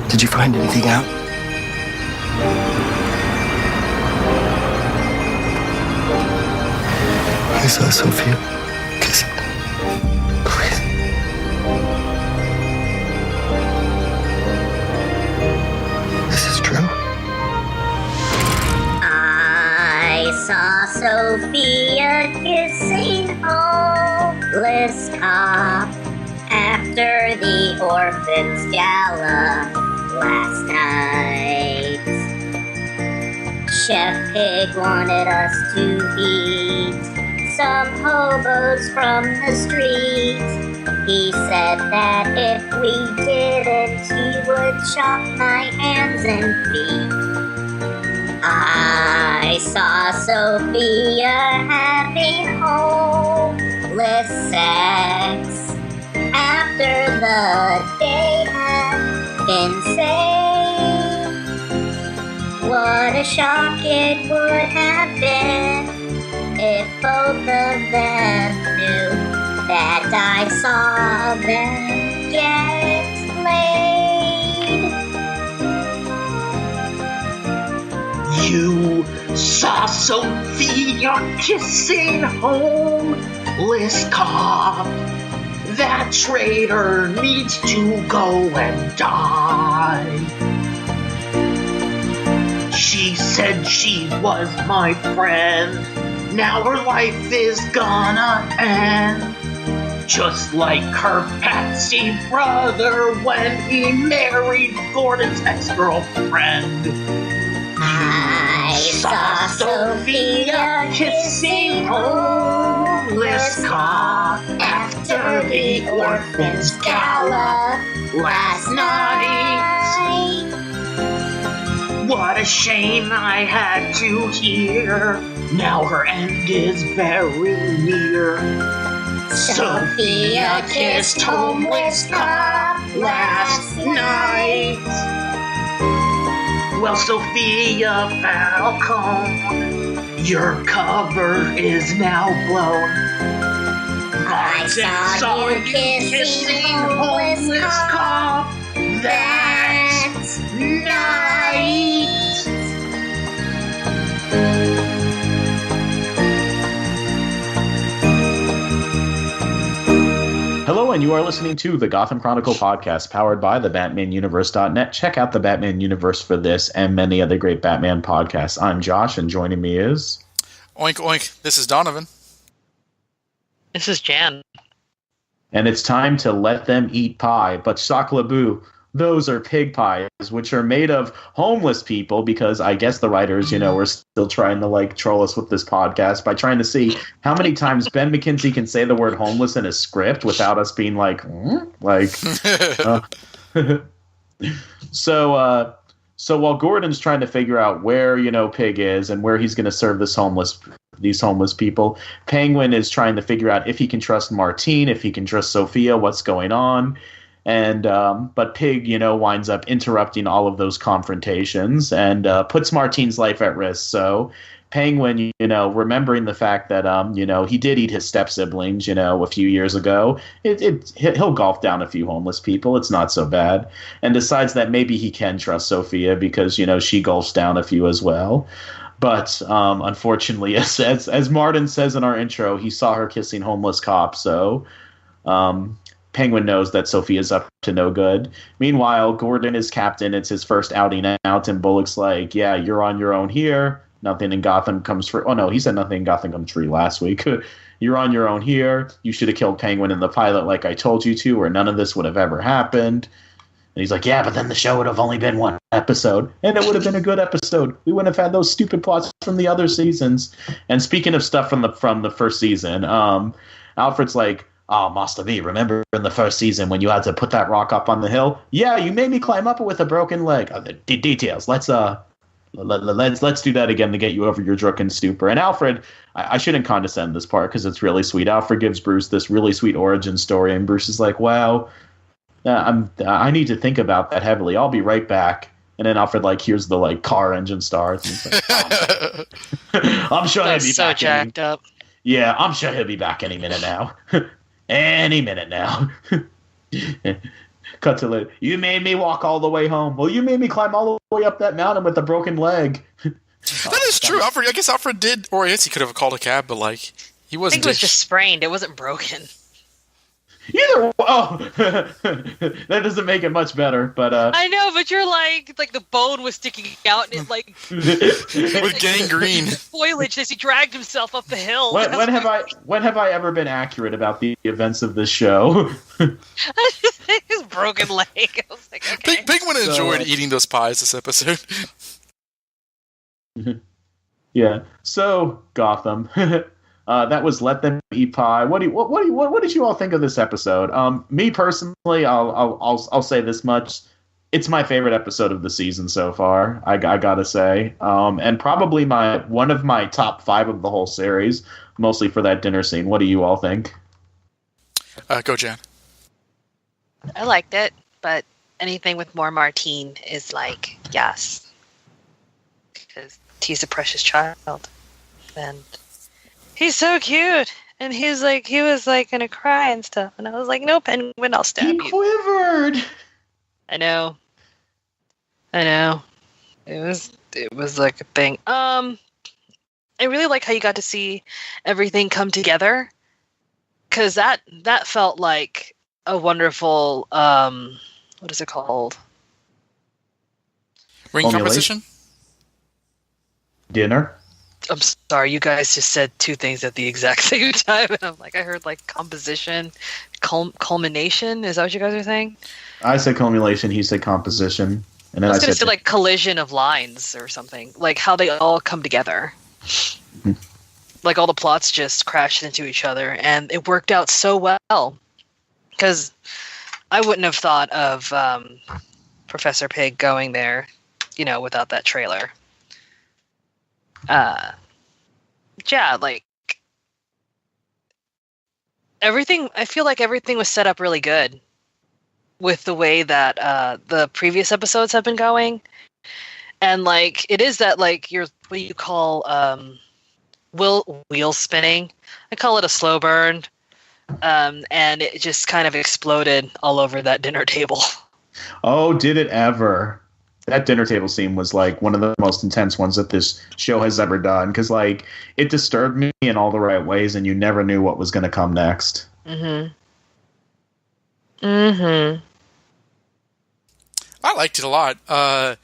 Did you find anything out? I saw Sofia kissing. Please. This is true. I saw Sofia kissing homeless cop after the Orphans gala last night. Chef Pyg wanted us to eat some hobos from the street. He said that if we didn't, he would chop my hands and feet. I saw Sofia having homeless sex after the day had been saved. What a shock it would have been if both of them knew that I saw them get laid. You saw Sofia kissing homeless cop. That traitor needs to go and die. She said she was my friend. Now her life is gonna end. Just like her patsy brother when he married Gordon's ex-girlfriend. I saw Sofia kissing homeless cop after the Orphans gala last night. What a shame I had to hear. Now her end is very near. Sofia kissed homeless cop last night. Well, Sofia Falcone, your cover is now blown. I saw you kissing homeless cop that night. Hello, and you are listening to the Gotham Chronicle podcast, powered by the BatmanUniverse.net. Check out the Batman Universe for this and many other great Batman podcasts. I'm Josh, and joining me is... Oink, oink. This is Donovan. This is Jan. And it's time to let them eat pie. But Shakalaboo, those are pig pies, which are made of homeless people, because I guess the writers, were still trying to, troll us with this podcast by trying to see how many times Ben McKenzie can say the word homeless in a script without us being like. So while Gordon's trying to figure out where, Pig is and where he's going to serve these homeless people, Penguin is trying to figure out if he can trust Martine, if he can trust Sofia, what's going on. And but Pig, winds up interrupting all of those confrontations and puts Martine's life at risk. So Penguin, remembering the fact that he did eat his step siblings, a few years ago, he'll golf down a few homeless people. It's not so bad, and decides that maybe he can trust Sofia because she golfs down a few as well. But unfortunately, as Martin says in our intro, he saw her kissing homeless cops. So. Penguin knows that Sofia's up to no good. Meanwhile, Gordon is captain. It's his first outing out, and Bullock's like, yeah, you're on your own here. Nothing in Gotham comes free. Oh, no, he said nothing in Gotham comes free last week. You're on your own here. You should have killed Penguin in the pilot like I told you to, or none of this would have ever happened. And he's like, yeah, but then the show would have only been one episode, and it would have been a good episode. We wouldn't have had those stupid plots from the other seasons. And speaking of stuff from the first season, Alfred's like, oh, Master V, remember in the first season when you had to put that rock up on the hill? Yeah, you made me climb up it with a broken leg. The details. Let's do that again to get you over your drunken stupor. And Alfred, I shouldn't condescend this part because it's really sweet. Alfred gives Bruce this really sweet origin story, and Bruce is like, wow, I need to think about that heavily. I'll be right back. And then Alfred hears the car engine starts. And he's like, oh, I'm sure he'll be so back. Jacked up. Yeah, I'm sure he'll be back any minute now. Any minute now. Because Cut to later. You made me walk all the way home. Well, you made me climb all the way up that mountain with a broken leg. That is true. Alfred, I guess Alfred did, or I guess he could have called a cab, but like he I wasn't. think it was just sprained. It wasn't broken. Either that doesn't make it much better, but I know, but you're like the bone was sticking out, and it with gangrene. Foliage as he dragged himself up the hill. when have I ever been accurate about the events of this show? His broken leg. I was like, okay. Penguin enjoyed eating those pies this episode. Yeah. So Gotham. That was Let Them Eat Pie. What did you all think of this episode? Me personally, I'll say this much: it's my favorite episode of the season so far. I gotta say, and probably one of my top 5 of the whole series, mostly for that dinner scene. What do you all think? Go, Jan. I liked it, but anything with more Martine is like yes, because he's a precious child, and he's so cute, and he was like gonna cry and stuff, and I was like, no, Penguin, I'll stab you. He quivered. I know. It was like a thing. I really like how you got to see everything come together, because that felt like a wonderful what is it called? Ring composition? Dinner? I'm sorry, you guys just said 2 things at the exact same time. And I'm like, I heard like composition, culmination. Is that what you guys are saying? I said culmination, he said composition. And then I was going to say like collision of lines or something. Like how they all come together. Mm-hmm. Like all the plots just crashed into each other. And it worked out so well. Because I wouldn't have thought of Professor Pyg going there, without that trailer. Yeah, like everything. I feel like everything was set up really good with the way that the previous episodes have been going, and like it is that like what you call wheel spinning. I call it a slow burn, and it just kind of exploded all over that dinner table. Oh, did it ever? That dinner table scene was like one of the most intense ones that this show has ever done, because like it disturbed me in all the right ways, and you never knew what was going to come next. I liked it a lot. I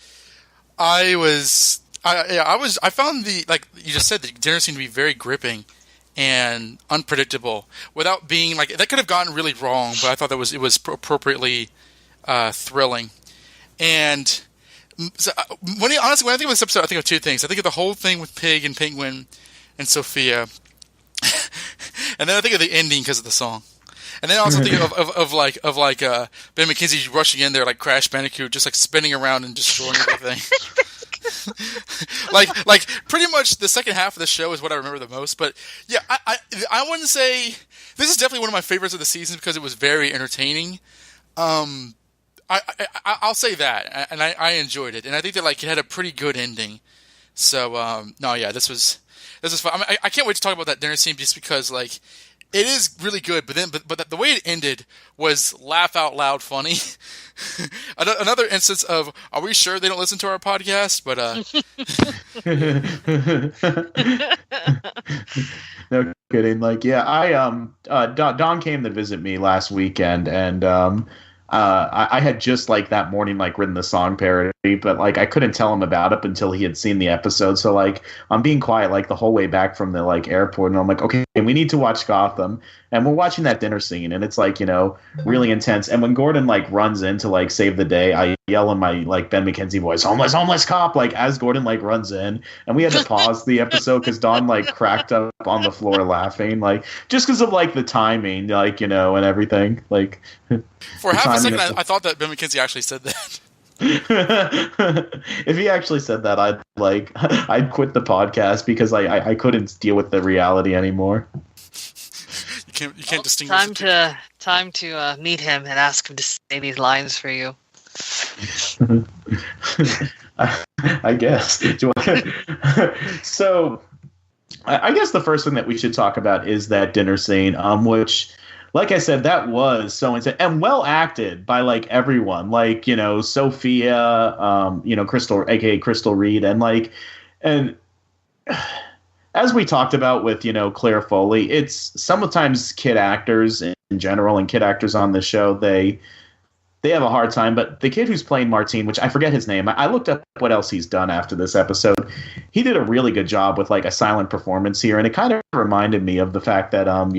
found the, like you just said, the dinner scene to be very gripping and unpredictable without being like, that could have gotten really wrong, but I thought it was appropriately thrilling. And so, when I think of this episode, I think of 2 things. I think of the whole thing with Pyg and Penguin and Sofia, and then I think of the ending because of the song. And then I also think of Ben McKenzie rushing in there like Crash Bandicoot, just like spinning around and destroying everything. like pretty much the second half of the show is what I remember the most. But yeah, I wouldn't say this is definitely one of my favorites of the season because it was very entertaining. I'll say that, and I enjoyed it, and I think that like it had a pretty good ending. So no, yeah, this was fun. I mean, I can't wait to talk about that dinner scene just because like it is really good. But the way it ended was laugh out loud funny. Another instance of, are we sure they don't listen to our podcast? But no kidding. Like yeah, Don came to visit me last weekend, and I had just like that morning like written the song parody, but like I couldn't tell him about it until he had seen the episode. So like I'm being quiet like the whole way back from the like airport, and I'm like, okay, we need to watch Gotham, and we're watching that dinner scene, and it's like, really intense. And when Gordon like runs in to like save the day, I yell in my like Ben McKenzie voice, homeless cop, like as Gordon like runs in, and we had to pause the episode because Dawn like cracked up on the floor laughing, like just because of like the timing, like and everything. Like for half a second, I thought that Ben McKenzie actually said that. If he actually said that, I'd quit the podcast because I couldn't deal with the reality anymore. You can't distinguish. Time to meet him and ask him to say these lines for you. I guess. So, I guess the first thing that we should talk about is that dinner scene, which like I said, that was so insane and well acted by like everyone, like Sophia, Crystal, aka Crystal Reed, and as we talked about with Claire Foley, it's sometimes kid actors in general and kid actors on the show they have a hard time, but the kid who's playing Martine, which I forget his name, I looked up what else he's done after this episode. He did a really good job with like a silent performance here, and it kind of reminded me of the fact that on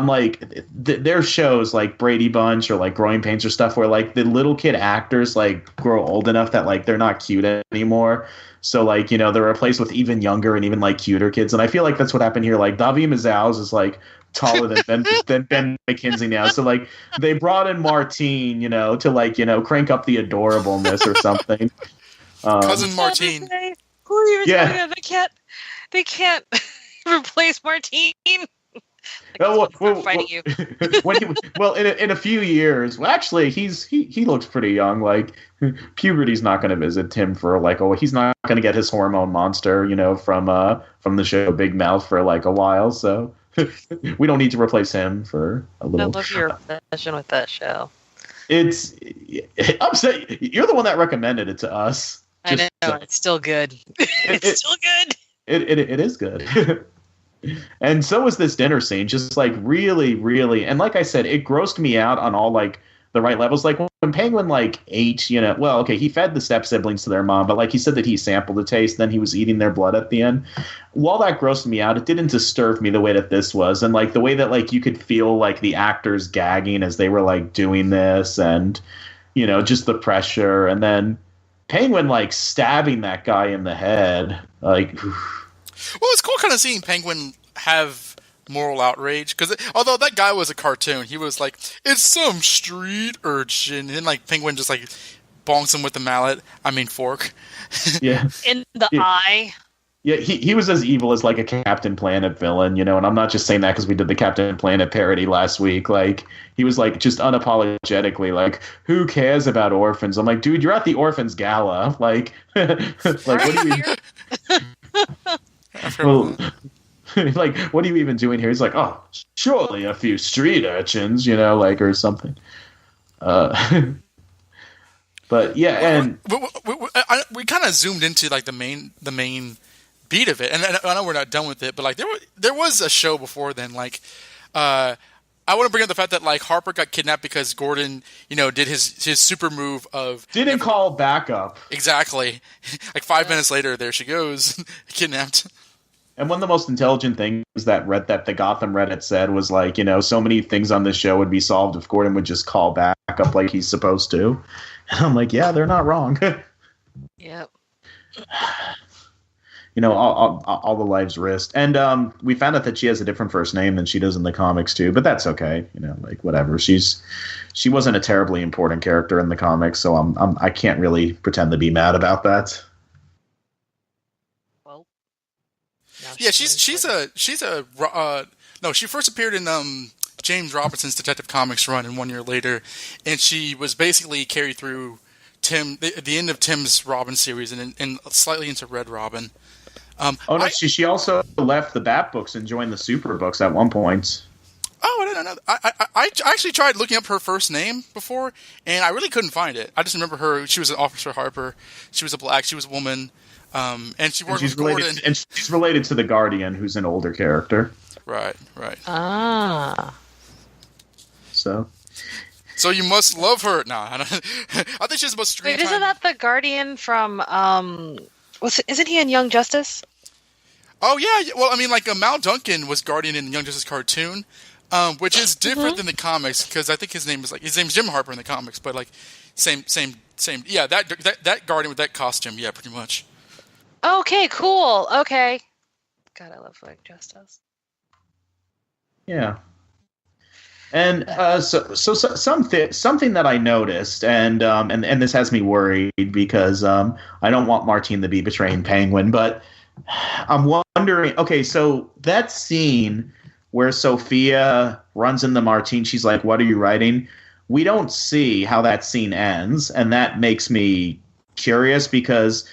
like their shows like Brady Bunch or like Growing Pains or stuff where like the little kid actors like grow old enough that like they're not cute anymore. So like they're replaced with even younger and even like cuter kids, and I feel like that's what happened here. Like Davi Mazouz is like taller than Ben McKenzie now, so like they brought in Martine, to like crank up the adorableness or something. Cousin Martine. Who are you Yeah. talking about? They can't replace Martine. Well, fighting you. In a few years. Well, actually, he looks pretty young. Like puberty's not going to visit him for like he's not going to get his hormone monster, from the show Big Mouth for like a while. So we don't need to replace him for a little. I love your obsession with that show. I'm saying you're the one that recommended it to us. I know it's still good. It's still good. It is good. And so was this dinner scene, just like really, really, and like I said, it grossed me out on all like the right levels. Like when Penguin like ate, he fed the step siblings to their mom, but like he said that he sampled the taste, then he was eating their blood at the end. While that grossed me out, it didn't disturb me the way that this was, and like the way that like you could feel like the actors gagging as they were like doing this, and just the pressure, and then Penguin like stabbing that guy in the head, like. Well, it's cool kind of seeing Penguin have moral outrage, because although that guy was a cartoon, he was like, it's some street urchin, and then like Penguin just like bonks him with the fork. Yeah. In the eye. Yeah, he was as evil as like a Captain Planet villain, and I'm not just saying that because we did the Captain Planet parody last week. Like he was like just unapologetically like, who cares about orphans? I'm like, dude, you're at the Orphans gala. Like what do you well, like, what are you even doing here? He's like, oh, surely a few street urchins, or something. But yeah, and we kind of zoomed into like the main beat of it, and I know we're not done with it, but like there was a show before then. Like, I want to bring up the fact that like Harper got kidnapped because Gordon, did his super move of didn't call backup. Exactly. Like 5 minutes later, there she goes, kidnapped. And one of the most intelligent things that the Gotham Reddit said was like, so many things on this show would be solved if Gordon would just call back up like he's supposed to. And I'm like, yeah, they're not wrong. Yep. All the lives risked. And we found out that she has a different first name than she does in the comics too, but that's okay. Like whatever. She wasn't a terribly important character in the comics, so I can't really pretend to be mad about that. Yeah, she first appeared in James Robinson's Detective Comics run, and 1 year later, and she was basically carried through the end of Tim's Robin series and slightly into Red Robin. She also left the Bat books and joined the Super books at one point. Oh, I didn't know. I actually tried looking up her first name before, and I really couldn't find it. I just remember her. She was an Officer Harper. She was she was a woman. And she worked with Gordon. And she's related to the Guardian, who's an older character. Right. Ah. So you must love her. No, I think she's the most screen Wait, time. isn't that the Guardian from, isn't he in Young Justice? Oh, yeah. Well, I mean, like, Mal Duncan was Guardian in the Young Justice cartoon, which is different than the comics, because I think his name's Jim Harper in the comics, but, like, same. Yeah, that Guardian with that costume, yeah, pretty much. Okay, cool. Okay. God, I love Young Justice. Yeah. And so something that I noticed, and this has me worried because I don't want Martine to be betraying Penguin, but I'm wondering. Okay, so that scene where Sofia runs into Martine, she's like, "What are you writing?" We don't see how that scene ends, and that makes me curious because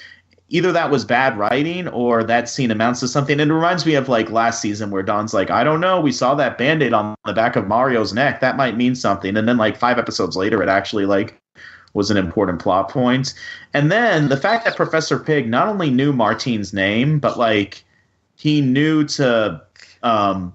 either that was bad writing or that scene amounts to something. And it reminds me of like last season where Don's like, I don't know, we saw that Band-Aid on the back of Mario's neck. That might mean something. And then like 5 episodes later, it actually like was an important plot point. And then the fact that Professor Pyg not only knew Martine's name, but like he knew to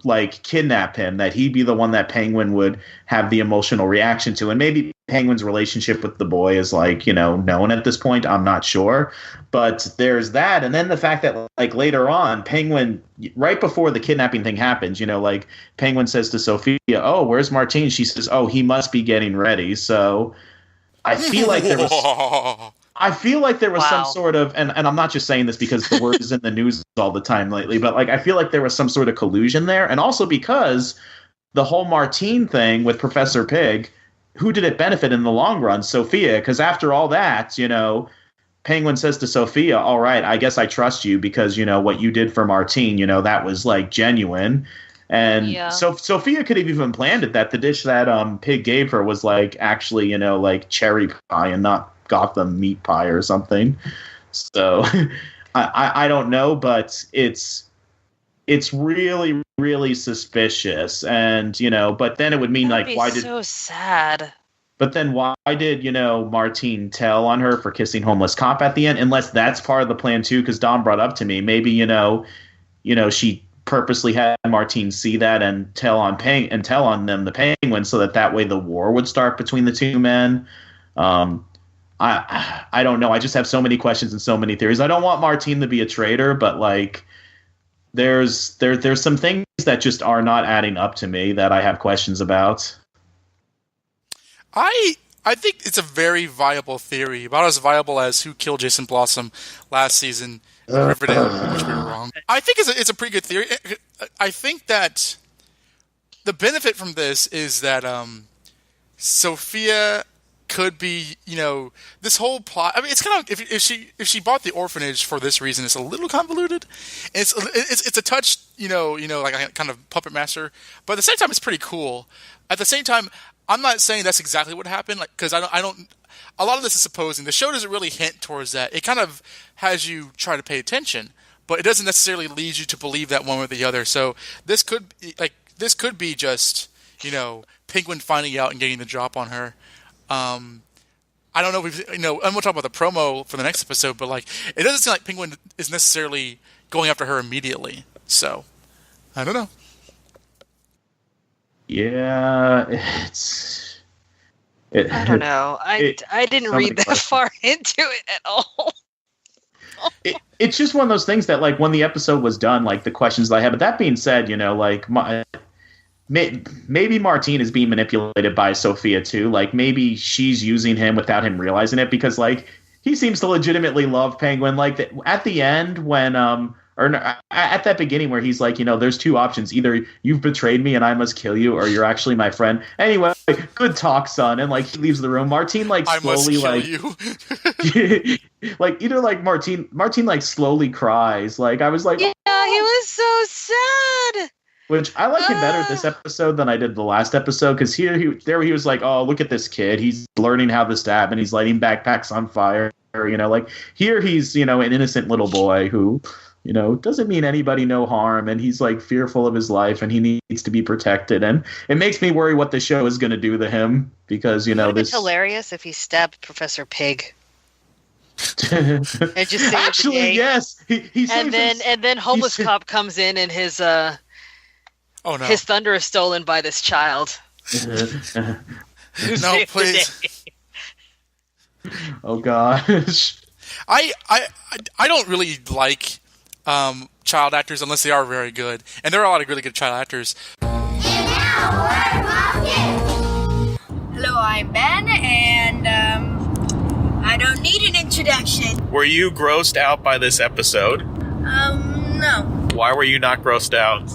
like kidnap him, that he'd be the one that Penguin would have the emotional reaction to. And maybe Penguin's relationship with the boy is like, you know, known at this point. I'm not sure. But there's that. And then the fact that like later on, Penguin, right before the kidnapping thing happens, you know, like Penguin says to Sofia, oh, where's Martine? She says, oh, he must be getting ready. So I feel like there was some sort of, and I'm not just saying this because the word is in the news all the time lately, but like I feel like there was some sort of collusion there. And also because the whole Martine thing with Professor Pyg, who did it benefit in the long run? Sofia, because after all that, you know, Penguin says to Sofia, all right, I guess I trust you because, you know, what you did for Martine, you know, that was like genuine. And so Sofia could have even planned it, that the dish that Pyg gave her was like actually, you know, like cherry pie and not Gotham meat pie or something. So I don't know, but it's really, really suspicious. And, you know, but then it would mean like, why did so sad. But then why did, you know, Martine tell on her for kissing homeless cop at the end? Unless that's part of the plan too, because Don brought up to me, maybe, you know, she purposely had Martine see that and tell on them the Penguin so that way the war would start between the two men. I don't know. I just have so many questions and so many theories. I don't want Martine to be a traitor, but like there's some things that just are not adding up to me that I have questions about. I think it's a very viable theory, about as viable as who killed Jason Blossom last season in Riverdale, which we were wrong. I think it's a pretty good theory. I think that the benefit from this is that Sofia could be, you know, this whole plot. I mean, it's kind of if she bought the orphanage for this reason, it's a little convoluted. It's a touch, you know, like a kind of puppet master, but at the same time, it's pretty cool. At the same time, I'm not saying that's exactly what happened, like because I don't. A lot of this is supposing. The show doesn't really hint towards that. It kind of has you try to pay attention, but it doesn't necessarily lead you to believe that one or the other. So this could be just, you know, Penguin finding out and getting the drop on her. I don't know. And we'll talk about the promo for the next episode, but like, it doesn't seem like Penguin is necessarily going after her immediately. So I don't know. Yeah, I don't know. I didn't read that far into it at all. It's just one of those things that, like, when the episode was done, like, the questions that I had. But that being said, you know, like, maybe Martine is being manipulated by Sofia, too. Like, maybe she's using him without him realizing it because, like, he seems to legitimately love Penguin. Like, at the end when, at that beginning where he's like, you know, there's two options. Either you've betrayed me and I must kill you, or you're actually my friend. Anyway, good talk, son. And, like, he leaves the room. Martine, like, slowly, like... you. Like, either, like, Martine, like, slowly cries. Like, I was like... Yeah, he was so sad! Which, I like him better this episode than I did the last episode, because he was like, oh, look at this kid. He's learning how to stab, and he's lighting backpacks on fire. You know, like, here he's, you know, an innocent little boy who... You know, doesn't mean anybody no harm, and he's like fearful of his life, and he needs to be protected. And it makes me worry what the show is going to do to him because, you know, it's hilarious if he stabbed Professor Pyg. And just actually, yes, he and then homeless cop comes in and his his thunder is stolen by this child. No, please. Oh gosh, I don't really like child actors unless they are very good, and there are a lot of really good child actors. Hello, I'm Ben, and I don't need an introduction. Were you grossed out by this episode? No. Why were you not grossed out?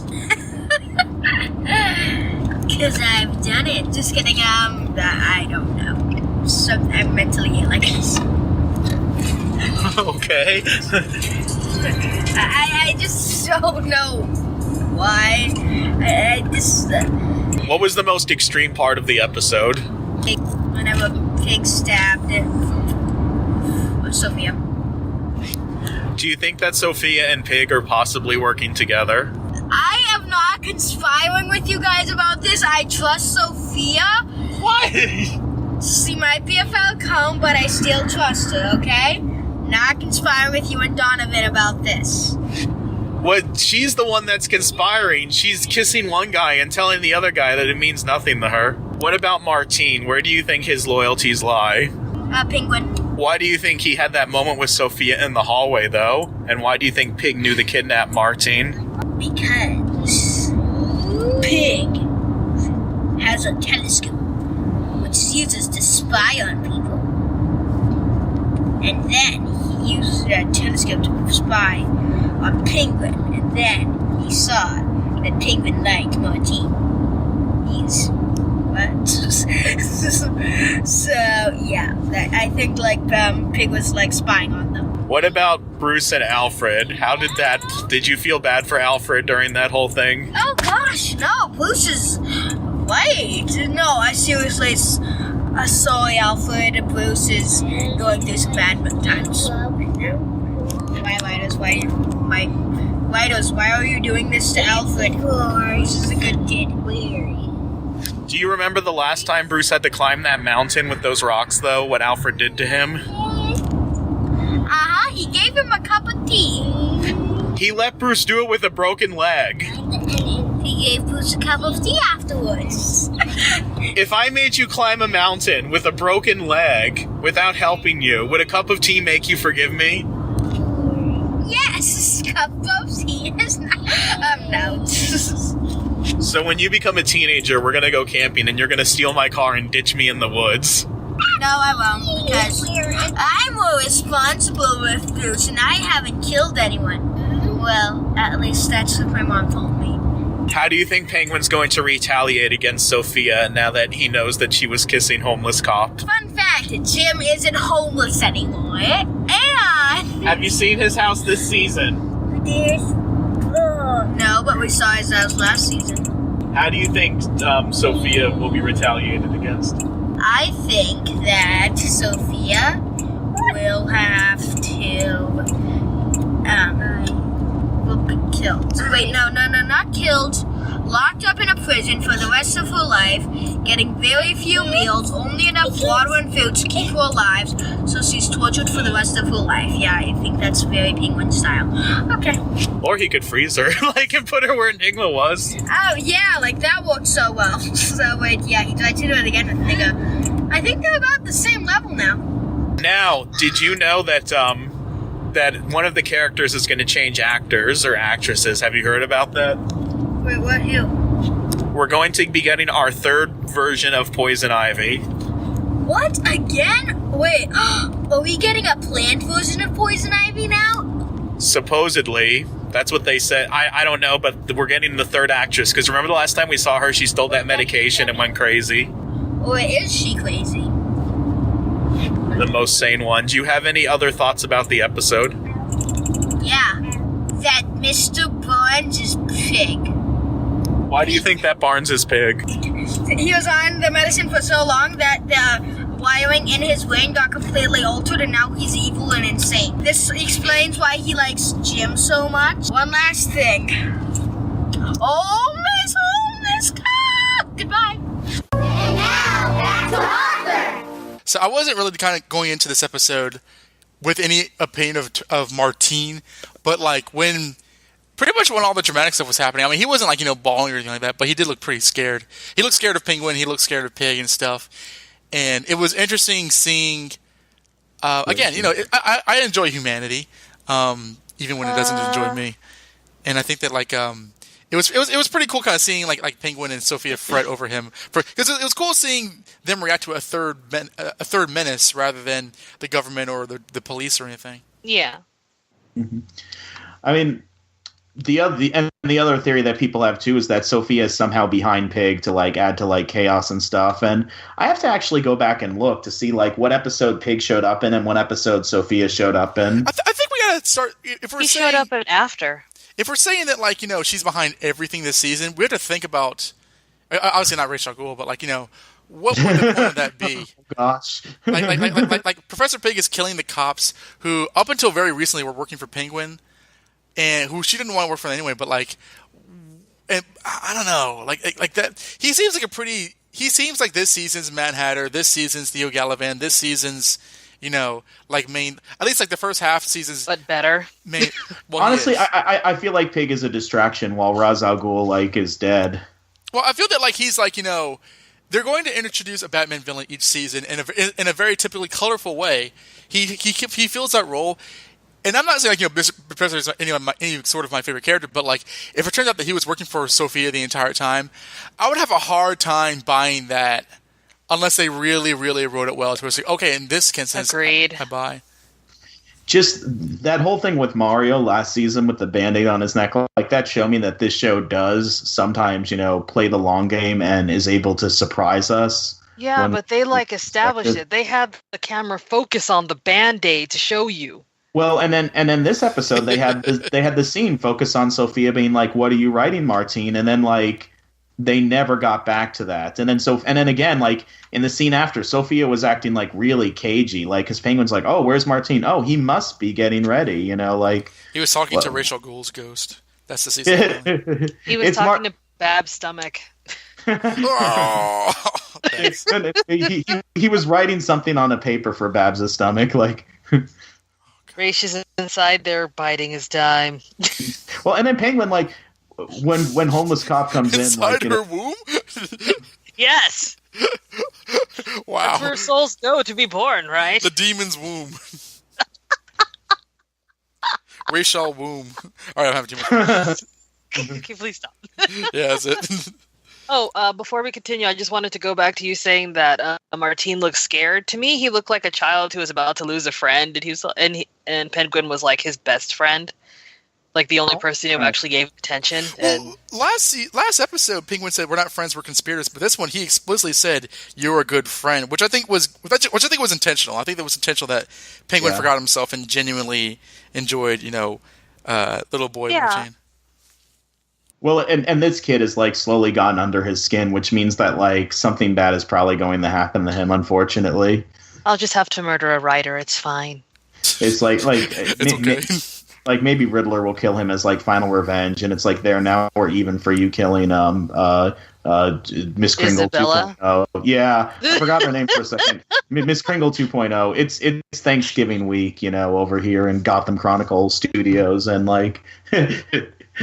Because I've done it. Just kidding. I don't know. I'm mentally ill, I guess. Okay. I just don't know why. I just... What was the most extreme part of the episode? Whenever Pyg stabbed Sofia. Do you think that Sofia and Pyg are possibly working together? I am not conspiring with you guys about this. I trust Sofia. What? She might be a falcon, but I still trust her, okay? Not conspiring with you and Donovan about this. What? She's the one that's conspiring. She's kissing one guy and telling the other guy that it means nothing to her. What about Martine? Where do you think his loyalties lie? Penguin. Why do you think he had that moment with Sofia in the hallway, though? And why do you think Pyg knew to kidnap Martine? Because Pig has a telescope which he uses to spy on people. And then he uses that telescope to spy on Penguin. And then he saw that Penguin liked Martine. He's... what? So, yeah. I think, Pig was, spying on them. What about Bruce and Alfred? Did you feel bad for Alfred during that whole thing? Oh, gosh, no. Bruce is... wait. No, I seriously... sorry, Alfred. Bruce is going through some bad times right now. Why are you doing this to Alfred? Bruce is a good kid. Do you remember the last time Bruce had to climb that mountain with those rocks, though? What Alfred did to him? He gave him a cup of tea. He let Bruce do it with a broken leg. He gave Bruce a cup of tea afterwards. If I made you climb a mountain with a broken leg without helping you, would a cup of tea make you forgive me? Yes, cup of tea is not... no. So when you become a teenager, we're gonna go camping and you're gonna steal my car and ditch me in the woods. No, I won't, because I'm more responsible with Bruce, and I haven't killed anyone. Well, at least that's what my mom told me. How do you think Penguin's going to retaliate against Sofia now that he knows that she was kissing homeless cop? Fun fact, Jim isn't homeless anymore, and... Have you seen his house this season? No, but we saw his house last season. How do you think Sofia will be retaliated against? I think that Sofia will have to, will be killed. Wait, no, not killed. Locked up in a prison for the rest of her life, getting very few meals, only enough water and food to keep her alive, so she's tortured for the rest of her life. Yeah, I think that's very Penguin style. Okay. Or he could freeze her, and put her where Enigma was. Oh, yeah, that worked so well. So, wait, yeah, he tried to do it again with Enigma. I think they're about the same level now. Now, did you know that, that one of the characters is going to change actors or actresses? Have you heard about that? Wait, what? Who? We're going to be getting our third version of Poison Ivy. What? Again? Wait, are we getting a planned version of Poison Ivy now? Supposedly. That's what they said. I don't know, but we're getting the third actress. Because remember the last time we saw her, she stole that medication and went crazy. Or is she crazy? The most sane one. Do you have any other thoughts about the episode? Yeah. That Mr. Barnes is Pig. Why do you think that Barnes is Pig? He was on the medicine for so long that the wiring in his brain got completely altered, and now he's evil and insane. This explains why he likes Jim so much. One last thing. Oh, Miss Goodbye. And now, back to Arthur. So I wasn't really kind of going into this episode with any opinion of Martine, but when all the dramatic stuff was happening, I mean, he wasn't bawling or anything like that, but he did look pretty scared. He looked scared of Penguin, he looked scared of Pyg and stuff, and it was interesting seeing, again, I enjoy humanity, even when it doesn't enjoy me, and I think that it was pretty cool kind of seeing like Penguin and Sofia fret over him, because it was cool seeing them react to a third menace rather than the government or the police or anything. Yeah. Mm-hmm. I mean, the other theory that people have too is that Sofia is somehow behind Pyg to add to chaos and stuff. And I have to actually go back and look to see what episode Pyg showed up in and what episode Sofia showed up in. I think we gotta start. If we're saying, showed up after. If we're saying that she's behind everything this season, we have to think about, obviously not Rachel Gould, but what would the point of that be? Gosh. Like Professor Pyg is killing the cops who, up until very recently, were working for Penguin, and who she didn't want to work for anyway. But like, and I don't know, like that. He seems like He seems like this season's Mad Hatter, this season's Theo Galavan, this season's, like main. At least like the first half season's, but better. Main. Well, honestly, I feel like Pyg is a distraction while Ra's al Ghul like is dead. Well, I feel that like he's like they're going to introduce a Batman villain each season in a very typically colorful way. He fills that role, and I'm not saying like Professor is any sort of my favorite character, but like if it turns out that he was working for Sofia the entire time, I would have a hard time buying that unless they really really wrote it well. To say, okay, in this instance, agreed. I buy. Just that whole thing with Mario last season with the Band-Aid on his neck, like that showed me that this show does sometimes, play the long game and is able to surprise us. Yeah, but they like established it. They had the camera focus on the Band-Aid to show you. Well, and then this episode they had the scene focus on Sofia being like, "What are you writing, Martine?" And then like they never got back to that. And then again, like in the scene after, Sofia was acting like really cagey, like because Penguin's like, "Oh, where's Martine? Oh, he must be getting ready," like he was talking to Ra's al Ghul's ghost. That's the season. He was talking to Bab's stomach. Oh, thanks. he was writing something on a paper for Babs' stomach, like. Ra's is inside there biting his dime. Well, and then Penguin, like, when homeless cop comes inside in, like, her womb. Yes. Wow. That's where souls go to be born, right? The demon's womb. Racial womb. All right, I'm having too much. Okay, please stop. Yeah, that's it. Oh, before we continue, I just wanted to go back to you saying that Martine looks scared. To me, he looked like a child who was about to lose a friend, and Penguin was like his best friend, like the only person who actually gave attention. Well, last episode, Penguin said we're not friends, we're conspirators. But this one, he explicitly said you're a good friend, which I think was intentional. I think that was intentional that Penguin forgot himself and genuinely enjoyed, little boy routine. Well, and this kid has like slowly gotten under his skin, which means that like something bad is probably going to happen to him. Unfortunately, I'll just have to murder a writer. It's fine. It's like it's okay. Like maybe Riddler will kill him as like final revenge, and it's like there now or even for you killing Miss Kringle 2.0. Yeah, I forgot her name for a second. Miss Kringle 2.0. It's Thanksgiving week, over here in Gotham Chronicle Studios, and like.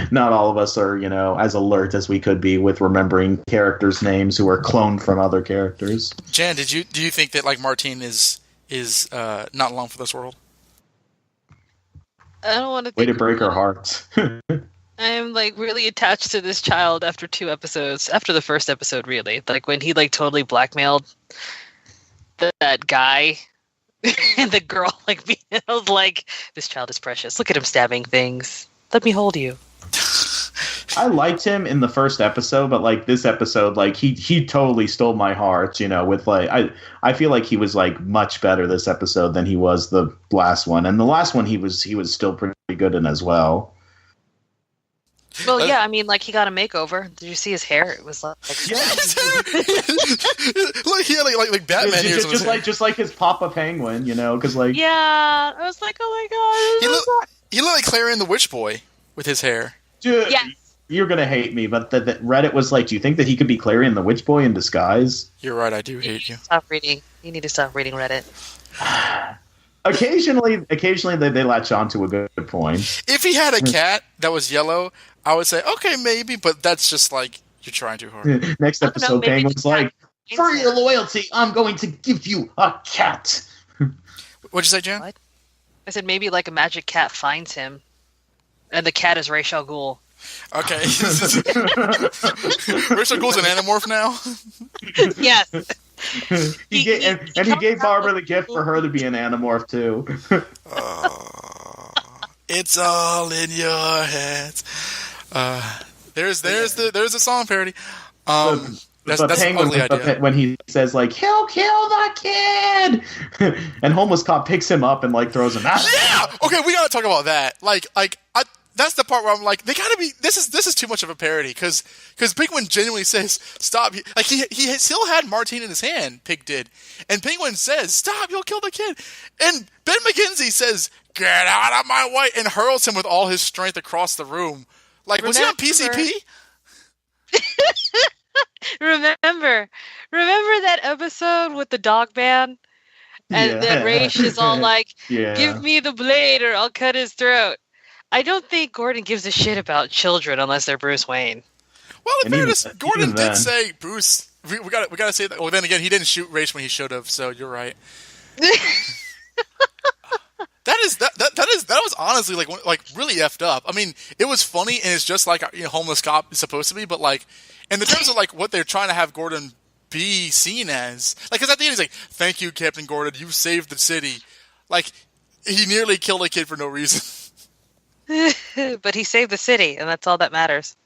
Not all of us are, as alert as we could be with remembering characters' names who are cloned from other characters. Jan, do you think that like Martine is not long for this world? I don't want to. Way to break our hearts. I am like really attached to this child after 2 episodes. After the first episode, really, like when he like totally blackmailed that guy. And the girl like me, I was like, this child is precious. Look at him stabbing things. Let me hold you. I liked him in the first episode, but like this episode, like he totally stole my heart, with like I feel like he was like much better this episode than he was the last one. And the last one he was still pretty good in as well. Well, yeah, I mean, like he got a makeover. Did you see his hair? It was like his hair. Like he had like Batman ears. Just like his Papa Penguin, because like I was like, oh my god, he looked like Clarion the Witch Boy with his hair. Dude, yes. You're going to hate me, but the Reddit was like, do you think that he could be Clarion the Witch Boy in disguise? You're right, I do hate you. Stop reading. You need to stop reading Reddit. Occasionally they latch on to a good point. If he had a cat that was yellow, I would say, okay, maybe, but that's just like, you're trying too hard. Next episode, Penguin's like, for your loyalty, I'm going to give you a cat. What'd you say, Jan? What? I said maybe like a magic cat finds him, and the cat is Ra's al Ghul. Okay. Ra's al Ghul's an Animorph now? Yes. He gave Barbara the gift for her to be an Animorph too. It's all in your heads. There's a song parody. That's an ugly idea. When he says like he'll kill the kid, and homeless cop picks him up and like throws him out. Yeah. Okay, we gotta talk about that. Like that's the part where I'm like, they gotta be. This is too much of a parody because Penguin genuinely says, "Stop!" Like he still had Martine in his hand. Pig did, and Penguin says, "Stop! You'll kill the kid." And Ben McKenzie says, "Get out of my way!" and hurls him with all his strength across the room. Like, was he on PCP? Remember that episode with the dog man? And then Raish is all like, give me the blade or I'll cut his throat. I don't think Gordon gives a shit about children unless they're Bruce Wayne. Well, in fairness, Gordon did say, Bruce, we gotta say that. Well, then again, he didn't shoot Raish when he should have, so you're right. That was honestly like really effed up. I mean, it was funny and it's just like homeless cop is supposed to be, but like in the terms of like what they're trying to have Gordon be seen as, like, because at the end he's like, "Thank you, Captain Gordon, you saved the city." Like he nearly killed a kid for no reason. But he saved the city, and that's all that matters.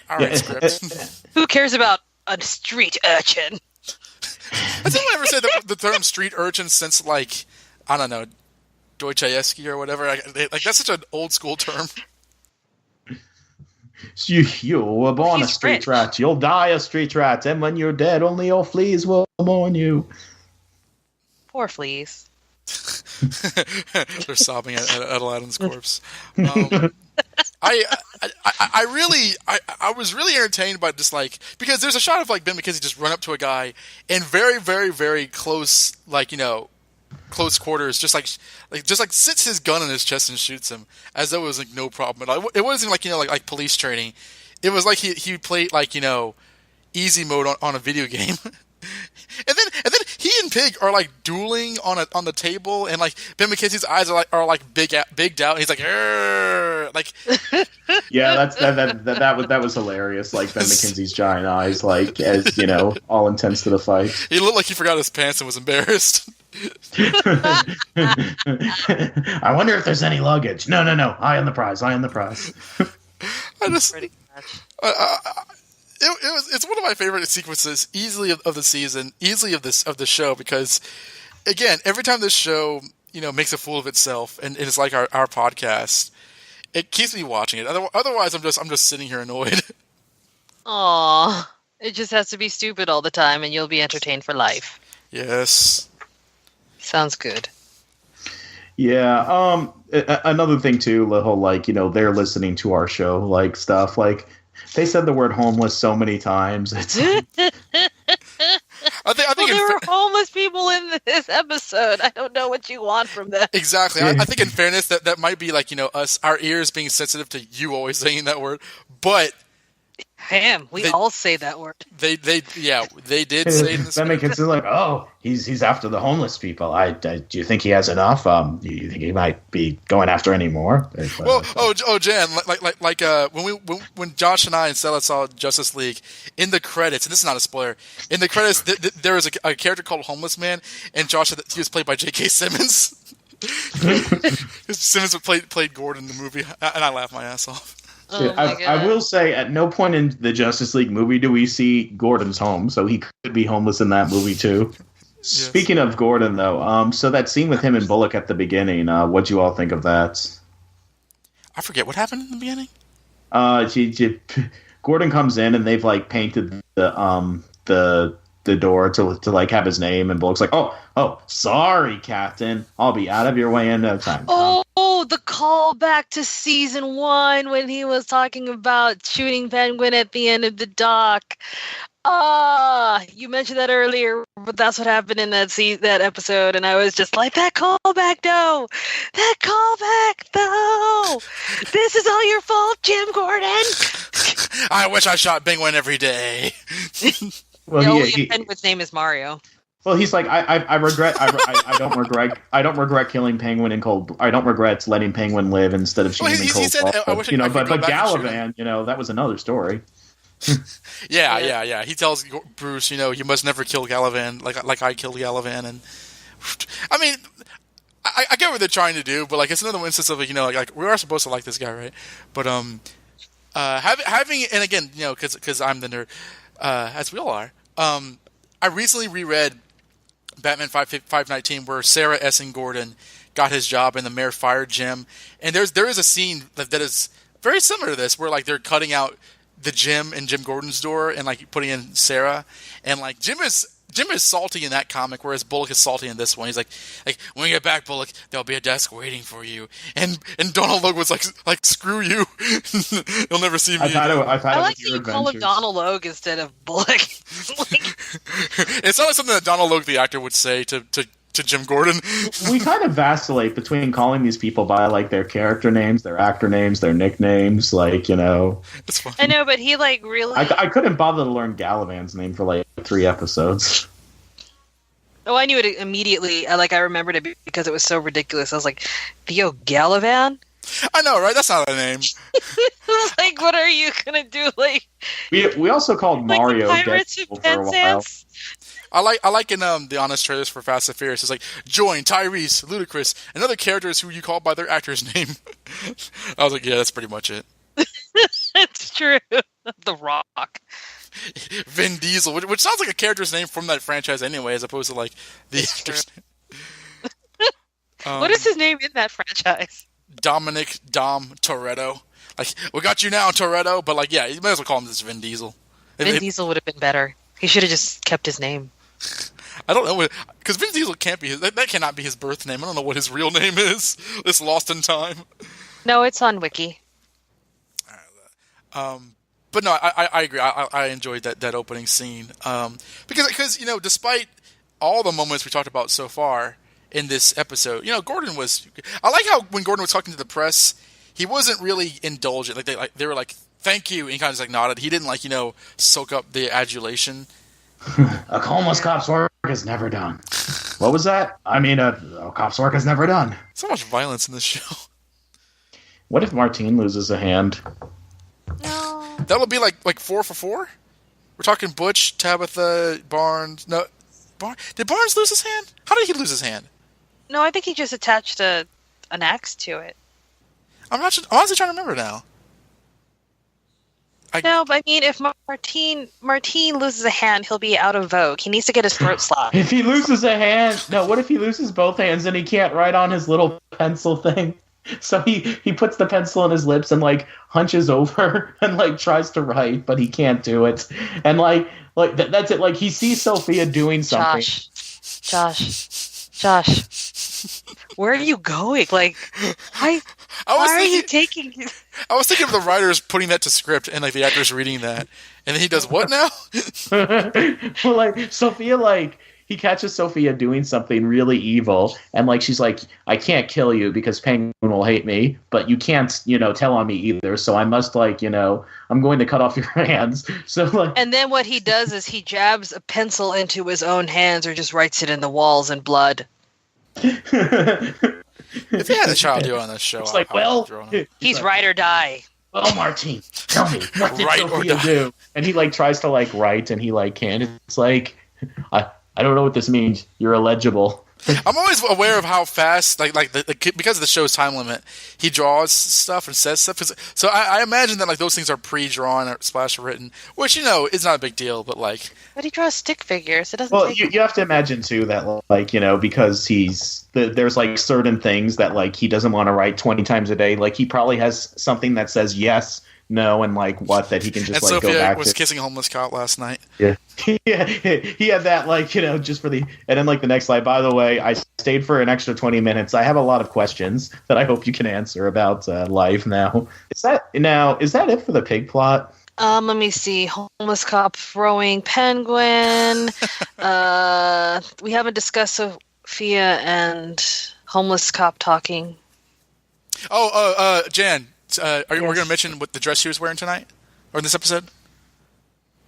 All right, script. Who cares about a street urchin? Has anyone ever said the term street urchin since, like, I don't know, Dostoevsky or whatever? Like that's such an old school term. You were born a street rat. You'll die a street rat. And when you're dead, only your fleas will mourn you. Poor fleas. They're sobbing at Aladdin's corpse. I was really entertained by just like, because there's a shot of like Ben McKenzie just run up to a guy in very, very, very close, like, close quarters, just like sits his gun in his chest and shoots him as though it was like no problem. It wasn't like like police training. It was like he played like easy mode on a video game. And then he and Pig are like dueling on the table, and like Ben McKenzie's eyes are like bigged out, and he's like, "Arr!" Like, yeah, that was hilarious. Like Ben McKenzie's giant eyes, like as all intense to the fight. He looked like he forgot his pants and was embarrassed. I wonder if there's any luggage. No. Eye on the prize. I just pretty much. It's one of my favorite sequences, easily of the season, easily of the show, because again, every time this show makes a fool of itself, and it's like our podcast, it keeps me watching it. Otherwise, I'm just sitting here annoyed. Aww, it just has to be stupid all the time, and you'll be entertained for life. Yes, sounds good. Yeah. Another thing too, the whole they're listening to our show, like stuff like. They said the word homeless so many times. I think there were homeless people in this episode. I don't know what you want from them. Exactly. I think in fairness that might be like, us, our ears being sensitive to you always saying that word. But Damn, we all say that word. They did say it in this. That makes it like, oh, he's after the homeless people. Do you think he has enough? Do you think he might be going after any more? Well, Jan, when Josh and I and Stella saw Justice League, in the credits, and this is not a spoiler, in the credits there was a character called Homeless Man, and Josh said that he was played by J.K. Simmons. Simmons played Gordon in the movie, and I laughed my ass off. Oh I will say, at no point in the Justice League movie do we see Gordon's home, so he could be homeless in that movie too. Yes. Speaking of Gordon, though, so that scene with him and Bullock at the beginning, what'd you all think of that? I forget what happened in the beginning. Gordon comes in and they've like painted the door to like have his name, and Bullock's like, oh, sorry, Captain, I'll be out of your way in no time. Oh, the callback to season 1 when he was talking about shooting Penguin at the end of the dock. You mentioned that earlier, but that's what happened in that episode, and I was just like, that callback, no! This is all your fault, Jim Gordon! I wish I shot Penguin every day. Well, Penguin's name is Mario. Well, he's like, I regret. I don't regret. I don't regret killing Penguin in cold. I don't regret letting Penguin live instead of shooting him in cold. He said, blood. But Galavan, that was another story. Yeah. He tells Bruce, you must never kill Galavan like I killed Galavan, and I mean, I get what they're trying to do, but like it's another instance of like we are supposed to like this guy, right? But having and again, because I'm the nerd, as we all are. I recently reread Batman 519, where Sarah Essen Gordon got his job and the mayor fired Jim. And there is a scene that is very similar to this, where like they're cutting out the Jim in Jim Gordon's door and like putting in Sarah, and like Jim is salty in that comic, whereas Bullock is salty in this one. He's like when we get back, Bullock, there'll be a desk waiting for you. And Donald Logue was like screw you, you'll never see me. I like that you call him Donald Logue instead of Bullock. It's not like something that Donald Logue, the actor, would say to Jim Gordon. We kind of vacillate between calling these people by like their character names, their actor names, their nicknames, like, you know. It's fine. I know, but he like really. I couldn't bother to learn Galavan's name for like 3 episodes. Oh, I knew it immediately. I remembered it because it was so ridiculous. I was like, Theo Galavan? I know, right? That's not a name. Like, what are you gonna do? Like, we also called Mario like the Pirates of Deadpool for a while. Penzance? I like in the honest trailers for Fast and Furious. It's like join Tyrese, Ludacris, and other characters who you call by their actor's name. I was like, yeah, that's pretty much it. It's true. The Rock, Vin Diesel, which sounds like a character's name from that franchise anyway, as opposed to like the It's actor's name. What is his name in that franchise? Dominic Dom Toretto. Like, we got you now, Toretto, but like, yeah, you might as well call him this Vin Diesel. Vin Diesel would have been better. He should have just kept his name. I don't know, because Vin Diesel can't be that cannot be his birth name. I don't know what his real name is. It's lost in time. No, it's on Wiki. But no, I agree. I enjoyed that opening scene because you know, despite all the moments we talked about so far in this episode, you know, Gordon was. I like how when Gordon was talking to the press, he wasn't really indulgent. They were like, "Thank you," and he kind of just like nodded. He didn't like, you know, soak up the adulation. A homeless cop's work is never done. What was that? I mean, a cop's work is never done. So much violence in this show. What if Martine loses a hand? No. That'll be like 4 for 4. We're talking Butch, Tabitha, Barnes. No, did Barnes lose his hand? How did he lose his hand? No, I think he just attached an axe to it. I'm honestly trying to remember now. No, but I mean, if Martine loses a hand, he'll be out of vogue. He needs to get his throat slapped. If he loses a hand, no. What if he loses both hands and he can't write on his little pencil thing? So he puts the pencil in his lips and like hunches over and like tries to write, but he can't do it. And like that's it. Like he sees Sofia doing something. Josh, where are you going? Like, why are you taking? I was thinking of the writers putting that to script and like the actors reading that, and then he does what now? Well, like Sofia, like he catches Sofia doing something really evil, and like she's like, I can't kill you because Penguin will hate me, but you can't, you know, tell on me either. So I must, like, you know, I'm going to cut off your hands. So like, and then what he does is he jabs a pencil into his own hands, or just writes it in the walls in blood. If he had a child do on this show, it's like, well, he's right or die. Well, Martine, tell me, what did Right Sofia do? And he like tries to like write, and he like can't. It's like, I don't know what this means. You're illegible. I'm always aware of how fast, because of the show's time limit, he draws stuff and says stuff. So I imagine that like those things are pre-drawn or splash written, which, you know, is not a big deal. But like, but he draws stick figures. It doesn't. Well, you have to imagine too that like, you know, because there's like certain things that like he doesn't want to write 20 times a day. Like he probably has something that says yes, no, and like what that he can just and like Sofia go back was to. kissing a homeless cop last night. Yeah. Yeah, he had that, like, you know, just for the, and then like the next slide, by the way, I stayed for an extra 20 minutes. I have a lot of questions that I hope you can answer about life now. Is that it for the pig plot? Let me see. Homeless cop throwing Penguin. We haven't discussed Sofia and homeless cop talking. Oh, Jan, we're Yes. going to mention what the dress she was wearing tonight? Or in this episode?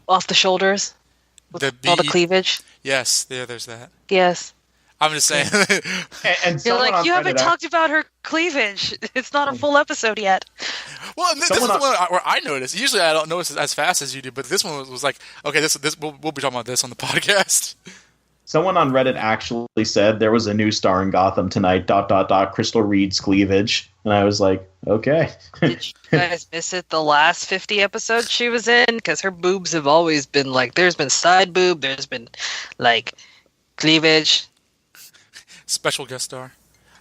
Off the shoulders? With all the cleavage? Yes, there's that. Yes. I'm just saying. And You're like, you haven't Reddit talked about her cleavage. It's not a full episode yet. Well, this is the one where I noticed. Usually I don't notice it as fast as you do, but this one was like, okay, this we'll be talking about this on the podcast. Someone on Reddit actually said there was a new star in Gotham tonight, ... Crystal Reed's cleavage. And I was like, okay. Did you guys miss it the last 50 episodes she was in? Because her boobs have always been like, there's been side boob, there's been like cleavage. Special guest star.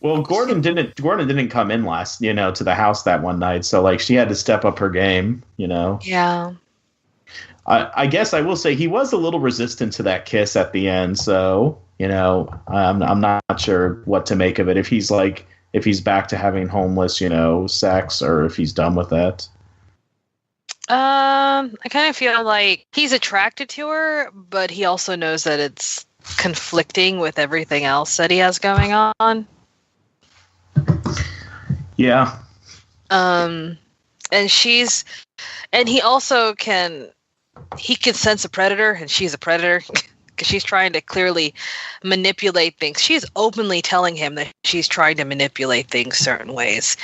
Well, Gordon didn't come in last, to the house that one night, so like she had to step up her game, Yeah. I guess I will say he was a little resistant to that kiss at the end, so I'm not sure what to make of it. If he's back to having homeless, sex, or if he's done with that. I kind of feel like he's attracted to her, but he also knows that it's conflicting with everything else that he has going on. Yeah. And he also can sense a predator, and she's a predator because she's trying to clearly manipulate things. She's openly telling him that she's trying to manipulate things certain ways,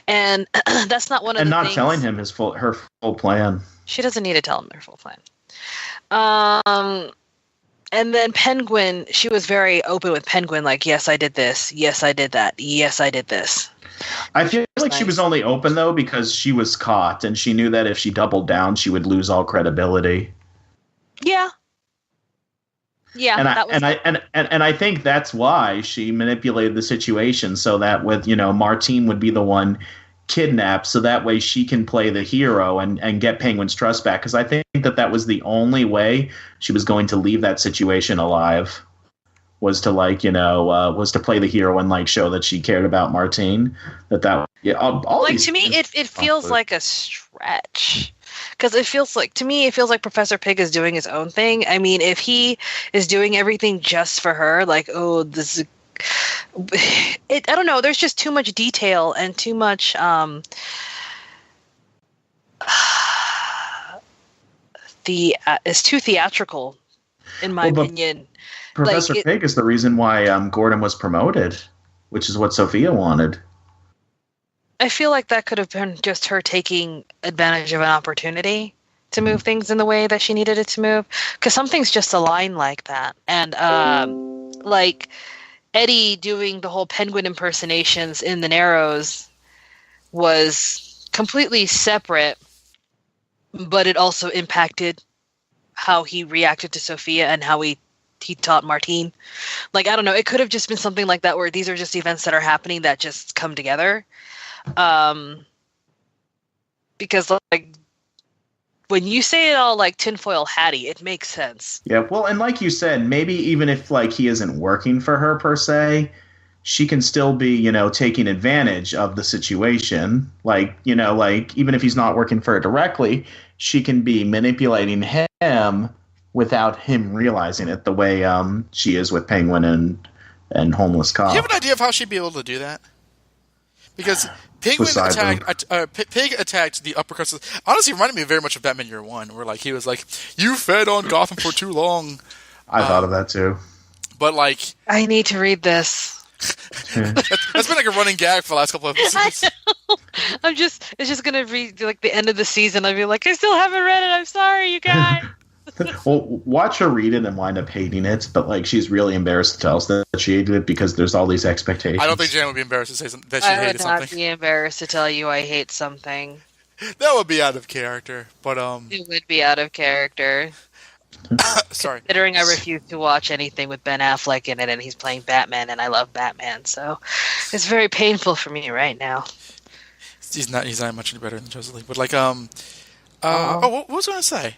and that's not one of the things. And not telling him her full plan. She doesn't need to tell him her full plan. And then Penguin, she was very open with Penguin, like, yes, I did this. Yes, I did that. Yes, I did this. I feel like she was only open, though, because she was caught, and she knew that if she doubled down, she would lose all credibility. Yeah. Yeah. And I think that's why she manipulated the situation so that Martine would be the one kidnapped, so that way she can play the hero and get Penguin's trust back. Because I think that was the only way she was going to leave that situation alive, was to was to play the hero and show that she cared about Martine. To me, it feels like a stretch. Because it feels like Professor Pyg is doing his own thing. I mean, if he is doing everything just for her, this is I don't know. There's just too much detail and too much. It's too theatrical, in my opinion. Professor Pyg is the reason why Gordon was promoted, which is what Sofia wanted. I feel like that could have been just her taking advantage of an opportunity to move things in the way that she needed it to move. Because some things just align like that. And Eddie doing the whole Penguin impersonations in the Narrows was completely separate, but it also impacted how he reacted to Sofia and how he taught Martine. I don't know. It could have just been something like that, where these are just events that are happening that just come together. Because when you say it all like tinfoil hattie, it makes sense. Yeah, well, and like you said, maybe even if he isn't working for her per se, she can still be, taking advantage of the situation. Even if he's not working for her directly, she can be manipulating him without him realizing it, the way she is with Penguin and Homeless Cop. Do you have an idea of how she'd be able to do that? Because Pyg attacked the upper crust. Honestly, it reminded me very much of Batman Year One, where he was like, "You fed on Gotham for too long." I thought of that too. But I need to read this. That's been a running gag for the last couple of episodes. It's just gonna be the end of the season. I'll be like, I still haven't read it. I'm sorry, you guys. Well, watch her read it and wind up hating it, but she's really embarrassed to tell us that she hated it because there's all these expectations. I don't think Jan would be embarrassed to say that she hated something. I would not be embarrassed to tell you I hate something. That would be out of character, but it would be out of character. Sorry. Considering I refuse to watch anything with Ben Affleck in it, and he's playing Batman, and I love Batman, so it's very painful for me right now. He's not much any better than Justice League, but what was I going to say?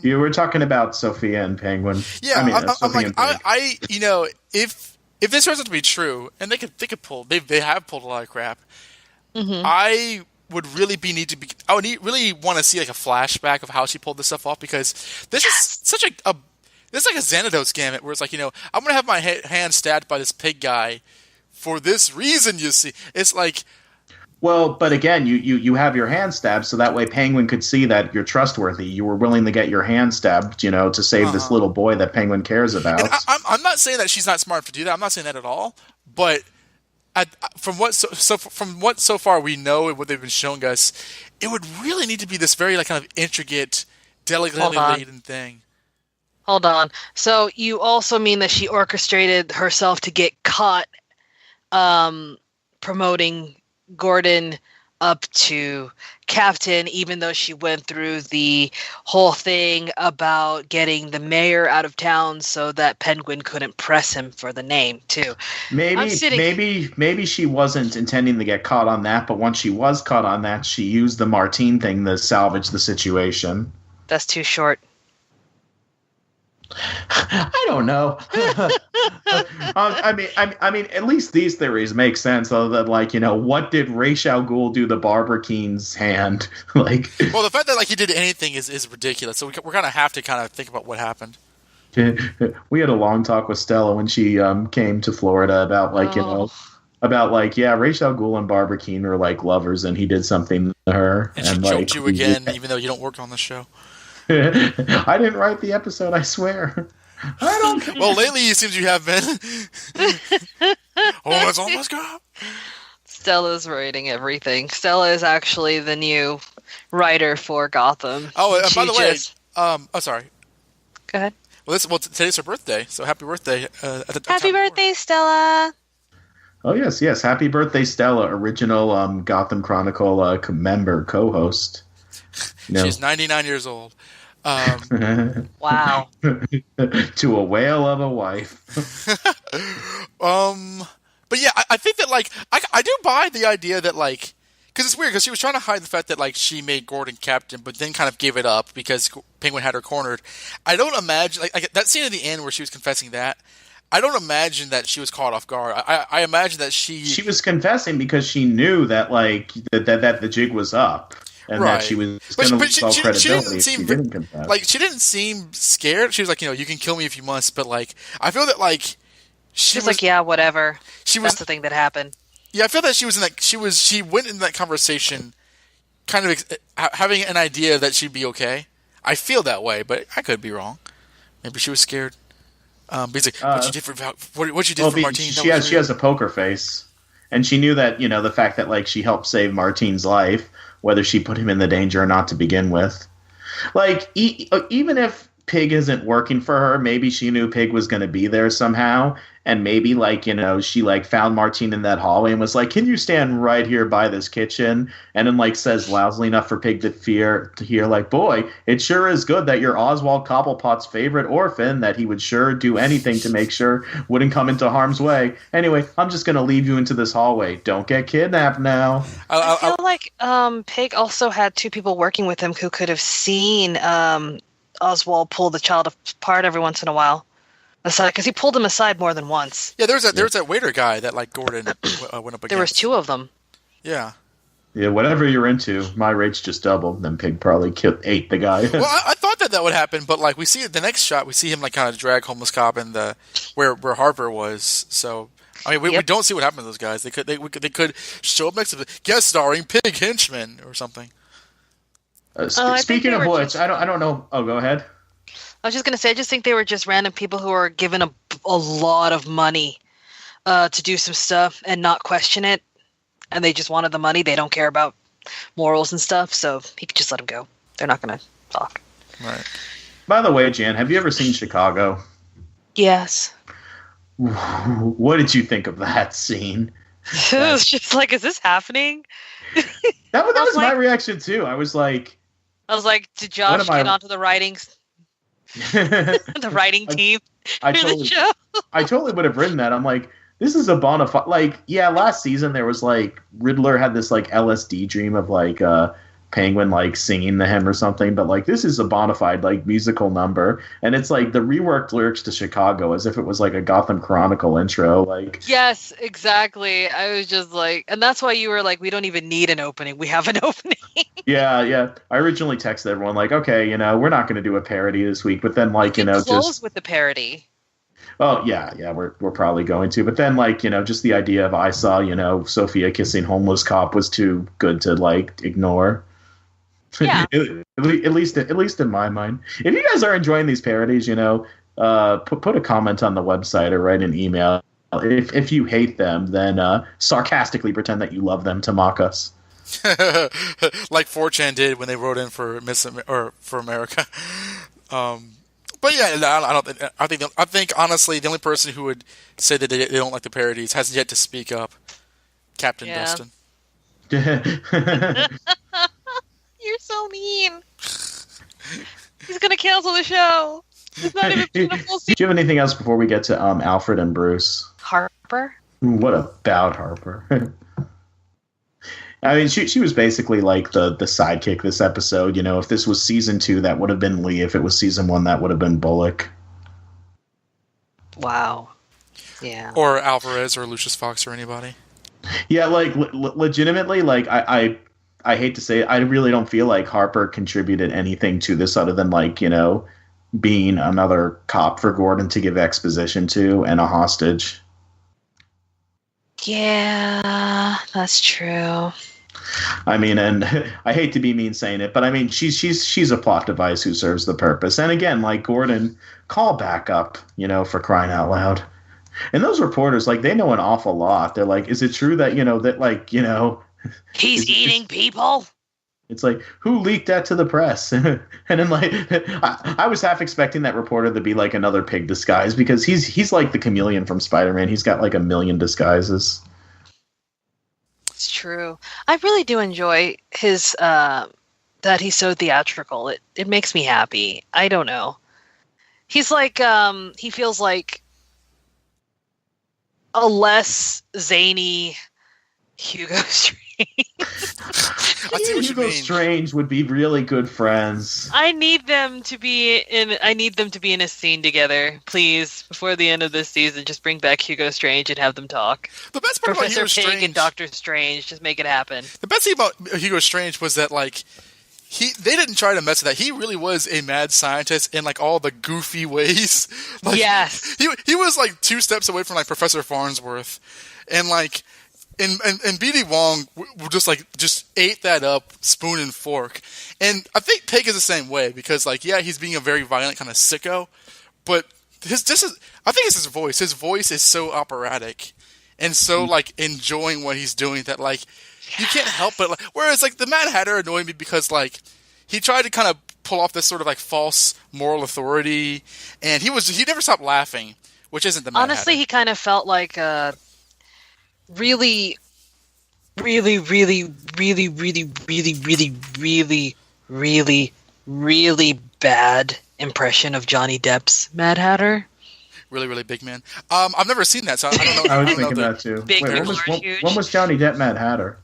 You were talking about Sofia and Penguin. Yeah, if this turns out to be true, and they could pull, they have pulled a lot of crap. Mm-hmm. I would really really want to see a flashback of how she pulled this stuff off, because this is such a this is like a Xanatos gamut, where it's I'm gonna have my hand stabbed by this pig guy for this reason. You see, it's well, but again, you have your hand stabbed, so that way Penguin could see that you're trustworthy. You were willing to get your hand stabbed, to save this little boy that Penguin cares about. And I'm not saying that she's not smart to do that. I'm not saying that at all. But from what so far we know and what they've been showing us, it would really need to be this very kind of intricate, delicately laden thing. Hold on. So you also mean that she orchestrated herself to get caught promoting Gordon up to captain, even though she went through the whole thing about getting the mayor out of town so that Penguin couldn't press him for the name too. Maybe she wasn't intending to get caught on that, but once she was caught on that, she used the Martine thing to salvage the situation. That's too short. I don't know. I mean, at least these theories make sense. Though that, like, what did Ra's al Ghul do to Barbara Keane's hand? Like, well, the fact that like he did anything is ridiculous. So we're gonna have to kind of think about what happened. We had a long talk with Stella when she came to Florida about like Ra's al Ghul and Barbara Keane were like lovers, and he did something to her, and she choked you again, even though you don't work on the show. I didn't write the episode, I swear. I don't care. Well, lately it seems you have been. Oh, that's almost gone. Stella's writing everything. Stella is actually the new writer for Gotham. Oh, by the way, sorry. Go ahead. Well, today's her birthday, so happy birthday. Happy birthday, Stella. Oh, yes. Happy birthday, Stella, original Gotham Chronicle member, co-host. She's 99 years old. Wow. To a whale of a wife. But yeah, I think that, like, I do buy the idea that, like, because it's weird, because she was trying to hide the fact that, like, she made Gordon captain, but then kind of gave it up because Penguin had her cornered. I don't imagine, like that scene at the end where she was confessing that, I don't imagine that she was caught off guard. I imagine that she was confessing because she knew that, like, that the jig was up. And that she was going to lose all credibility if she didn't confess. Like, she didn't seem scared. She was like, you can kill me if you must, but, like, I feel that, like, she's like, yeah, whatever. That's the thing that happened. Yeah, I feel that she was in that. She went in that conversation, kind of having an idea that she'd be okay. I feel that way, but I could be wrong. Maybe she was scared. But like, what you did for Martine? She has a poker face, and she knew that the fact that like she helped save Martine's life, whether she put him in the danger or not to begin with. Like even if Pyg isn't working for her, maybe she knew Pyg was going to be there somehow. And maybe, like, she, like, found Martine in that hallway and was like, can you stand right here by this kitchen? And then, like, says loudly enough for Pyg to hear, like, boy, it sure is good that you're Oswald Cobblepot's favorite orphan, that he would sure do anything to make sure wouldn't come into harm's way. Anyway, I'm just going to leave you into this hallway. Don't get kidnapped now. I feel like Pyg also had two people working with him who could have seen Oswald pull the child apart every once in a while. Aside, because he pulled him aside more than once. Yeah, there was that waiter guy that like Gordon went up against. There was two of them. Yeah. Yeah, whatever you're into, my rate's just doubled. Then Pyg probably ate the guy. Well, I thought that would happen, but like we see the next shot, we see him like kind of drag homeless cop in the where Harper was. So I mean, we don't see what happened to those guys. They could show up next to the guest starring Pyg Henchman or something. Speaking of which, I don't know. Oh, go ahead. I was just going to say, I just think they were just random people who are given a lot of money to do some stuff and not question it. And they just wanted the money. They don't care about morals and stuff. So he could just let them go. They're not going to talk. Right. By the way, Jan, have you ever seen Chicago? Yes. What did you think of that scene? It was just like, is this happening? That was my reaction, too. I was like, did Josh get onto the writings? The writing team I totally would have written that. I'm like, this is a bona fide, like, yeah, last season there was like Riddler had this like LSD dream of like Penguin like singing to him or something, but like this is a bona fide like musical number, and it's like the reworked lyrics to Chicago as if it was like a Gotham Chronicle intro. Like, yes, exactly. I was just like, and that's why you were like, we don't even need an opening. We have an opening. Yeah. I originally texted everyone like, okay, we're not going to do a parody this week, but then like close just with the parody. Oh yeah, we're probably going to, but then like just the idea of I saw Sofia kissing homeless cop was too good to like ignore. Yeah. at least in my mind. If you guys are enjoying these parodies, put a comment on the website or write an email. If you hate them, then sarcastically pretend that you love them to mock us. Like 4chan did when they wrote in for for America. But yeah, I think honestly the only person who would say that they don't like the parodies has yet to speak up. Captain Dustin. You're so mean. He's gonna cancel the show. It's not even been a full Do season. you have anything else before we get to Alfred and Bruce? Harper? What about Harper? I mean, she was basically like the sidekick this episode. You know, if this was season 2, that would have been Lee. If it was season 1, that would have been Bullock. Wow. Yeah. Or Alvarez or Lucius Fox or anybody. Yeah, like legitimately, like I hate to say it, I really don't feel like Harper contributed anything to this other than like, you know, being another cop for Gordon to give exposition to and a hostage. Yeah, that's true. I mean, and I hate to be mean saying it, but I mean, she's a plot device who serves the purpose. And again, like Gordon, call back up, you know, for crying out loud. And those reporters, like, they know an awful lot. They're like, is it true that, you know, that, like, you know, He's eating people? it's like, who leaked that to the press? And then, like, I was half expecting that reporter to be like another pig disguise, because he's like the chameleon from Spider-Man. He's got like a million disguises. It's true. I really do enjoy his that he's so theatrical. It makes me happy. I don't know. He's like he feels like a less zany Hugo Strange. I see what you Hugo mean. Strange would be really good friends. I need them to be in a scene together, please. Before the end of this season, just bring back Hugo Strange and have them talk. The best part Professor about Hugo Pyg Strange, and Doctor Strange, just make it happen. the best thing about Hugo Strange was that like they didn't try to mess with that. He really was a mad scientist in like all the goofy ways. Like, Yes. he was like 2 steps away from like Professor Farnsworth, and like. And B.D. Wong just ate that up, spoon and fork. And I think Pig is the same way, because like, yeah, he's being a very violent kind of sicko, but I think it's his voice. His voice is so operatic and so like enjoying what he's doing that like you can't help but like. Whereas like the Mad Hatter annoyed me because like he tried to kind of pull off this sort of like false moral authority, and he never stopped laughing, which isn't the Mad Honestly, Hatter. he kind of felt like a really, really, really, really, really, really, really, really, really, really bad impression of Johnny Depp's Mad Hatter. Really, really big man. I've never seen that, so I don't know. I was don't know thinking that too. Big Wait, people are huge. when was Johnny Depp Mad Hatter?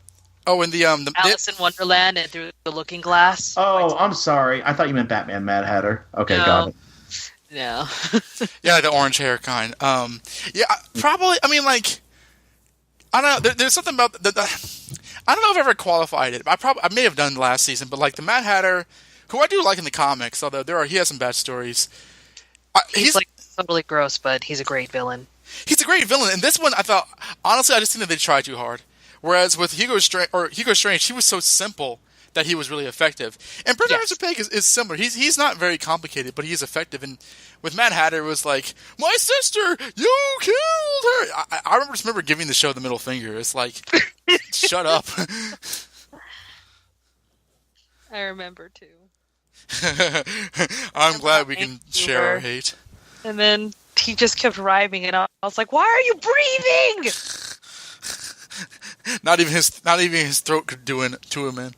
Oh, in the Alice in Wonderland and Through the Looking Glass. Oh, I'm sorry. I thought you meant Batman Mad Hatter. Okay, No. got it. No. yeah, the orange hair kind. Yeah, probably. I mean, like, I don't know. There's something about I don't know if I ever qualified it. I may have done last season, but like the Mad Hatter, who I do like in the comics, although he has some bad stories. He's like totally gross, but he's a great villain. He's a great villain. And this one, I thought, honestly, I just think that they tried too hard. Whereas with Hugo Strange, he was so simple that he was really effective. And Professor Pyg is similar. He's not very complicated, but he is effective. And with Mad Hatter, it was like, my sister, you killed her. I remember giving the show the middle finger. It's like, shut up. I remember too. I'm glad we can share our hate. And then he just kept rhyming, and I was like, "Why are you breathing?" Not even his throat could do it to him, man.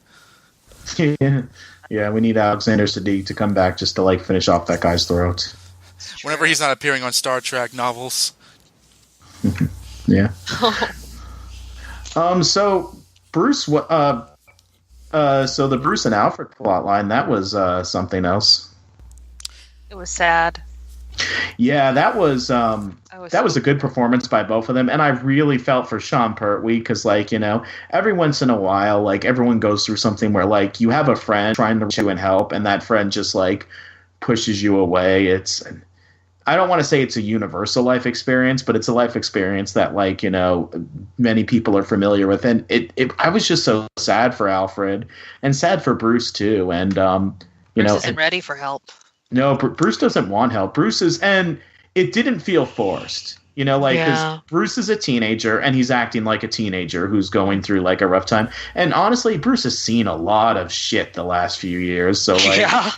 Yeah, we need Alexander Siddig to come back just to like finish off that guy's throat. Whenever he's not appearing on Star Trek novels. Yeah. So Bruce, so the Bruce and Alfred plotline, that was something else. It was sad. Yeah, that was a good performance by both of them, and I really felt for Sean Pertwee because, like, you know, every once in a while, like, everyone goes through something where, like, you have a friend trying to reach you and help, and that friend just like pushes you away. I don't want to say it's a universal life experience, but it's a life experience that, like, you know, many people are familiar with, and I was just so sad for Alfred and sad for Bruce too, and Bruce isn't ready for help. No, Bruce doesn't want help. And it didn't feel forced, you know, like, because Bruce is a teenager and he's acting like a teenager who's going through like a rough time. And honestly, Bruce has seen a lot of shit the last few years. So like, I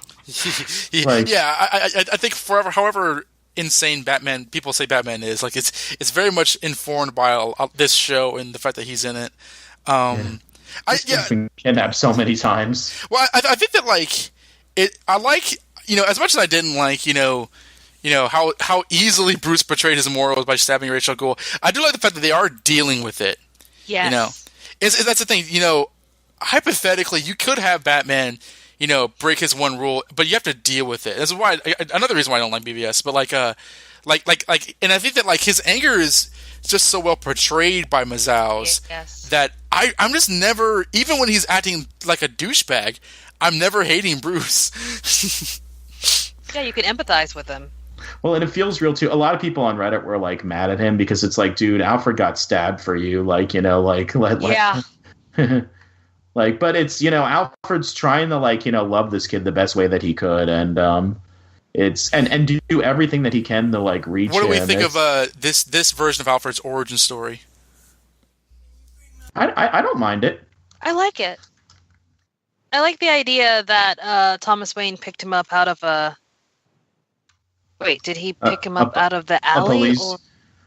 think forever, however insane people say Batman is, like, it's very much informed by this show and the fact that he's in it. This kid's been kidnapped so many times. Well, I think that like it. I like as much as I didn't like how easily Bruce betrayed his morals by stabbing Rachel Gould. I do like the fact that they are dealing with it. Yes. That's the thing. Hypothetically, you could have Batman, break his one rule, but you have to deal with it. That's why another reason why I don't like BVS. But and I think that like his anger is just so well portrayed by Mazouz that I'm just never, even when he's acting like a douchebag, I'm never hating Bruce. Yeah, you can empathize with him. Well, and it feels real too. A lot of people on Reddit were like mad at him because it's like, dude, Alfred got stabbed for you, Yeah. But it's Alfred's trying to love this kid the best way that he could, and it's and do everything that he can to reach him. What do we think of this version of Alfred's origin story? I don't mind it. I like it. I like the idea that Thomas Wayne picked him up out of a. Wait, did he pick him up out of the alley?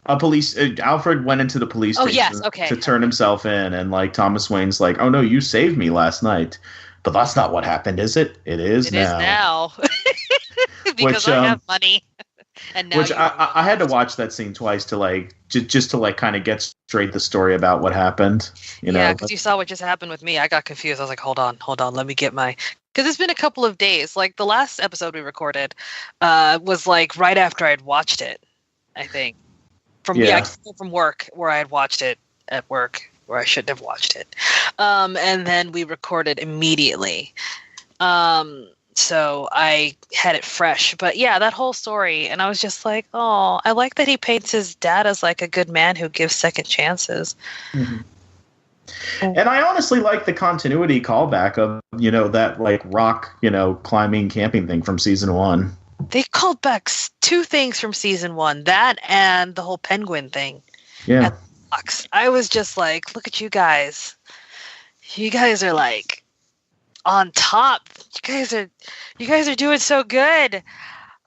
Alfred went into the police station to turn himself in, and Thomas Wayne's like, "Oh no, you saved me last night." But that's not what happened, is it? It is now. Because I have money. And now I had to watch that scene twice to just to kind of get straight the story about what happened. Yeah, because you saw what just happened with me. I got confused. I was like, hold on, let me get my. Because it's been a couple of days. Like the last episode we recorded was right after I'd watched it. I think from work where I had watched it at work where I shouldn't have watched it, and then we recorded immediately. So I had it fresh. But yeah, that whole story. And I was just like, oh, I like that he paints his dad as a good man who gives second chances. Mm-hmm. And I honestly like the continuity callback of, that rock, climbing camping thing from season 1. They called back 2 things from season 1, that and the whole penguin thing. Yeah. I was just like, look at you guys. You guys are on top. You guys are doing so good.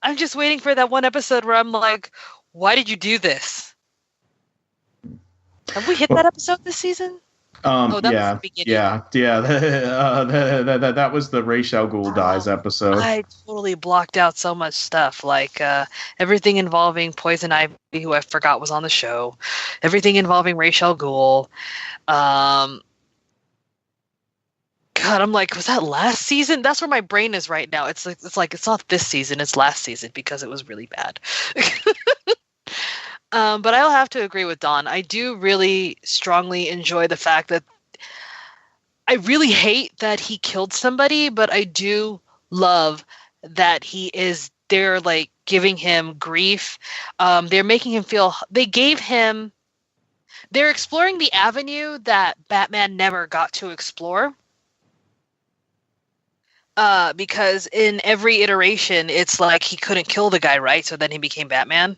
I'm just waiting for that one episode where I'm like, why did you do this? Have we hit that episode this season? Was the beginning. That was the Ra's al Ghul dies episode. I totally blocked out so much stuff, everything involving Poison Ivy, who I forgot was on the show, everything involving Ra's al Ghul. God, I'm like, was that last season? That's where my brain is right now. It's not this season, it's last season because it was really bad. But I'll have to agree with Don. I do really strongly enjoy the fact that I really hate that he killed somebody, but I do love that he is there, giving him grief. They're making him feel. They're exploring the avenue that Batman never got to explore. Because in every iteration, it's he couldn't kill the guy, right? So then he became Batman.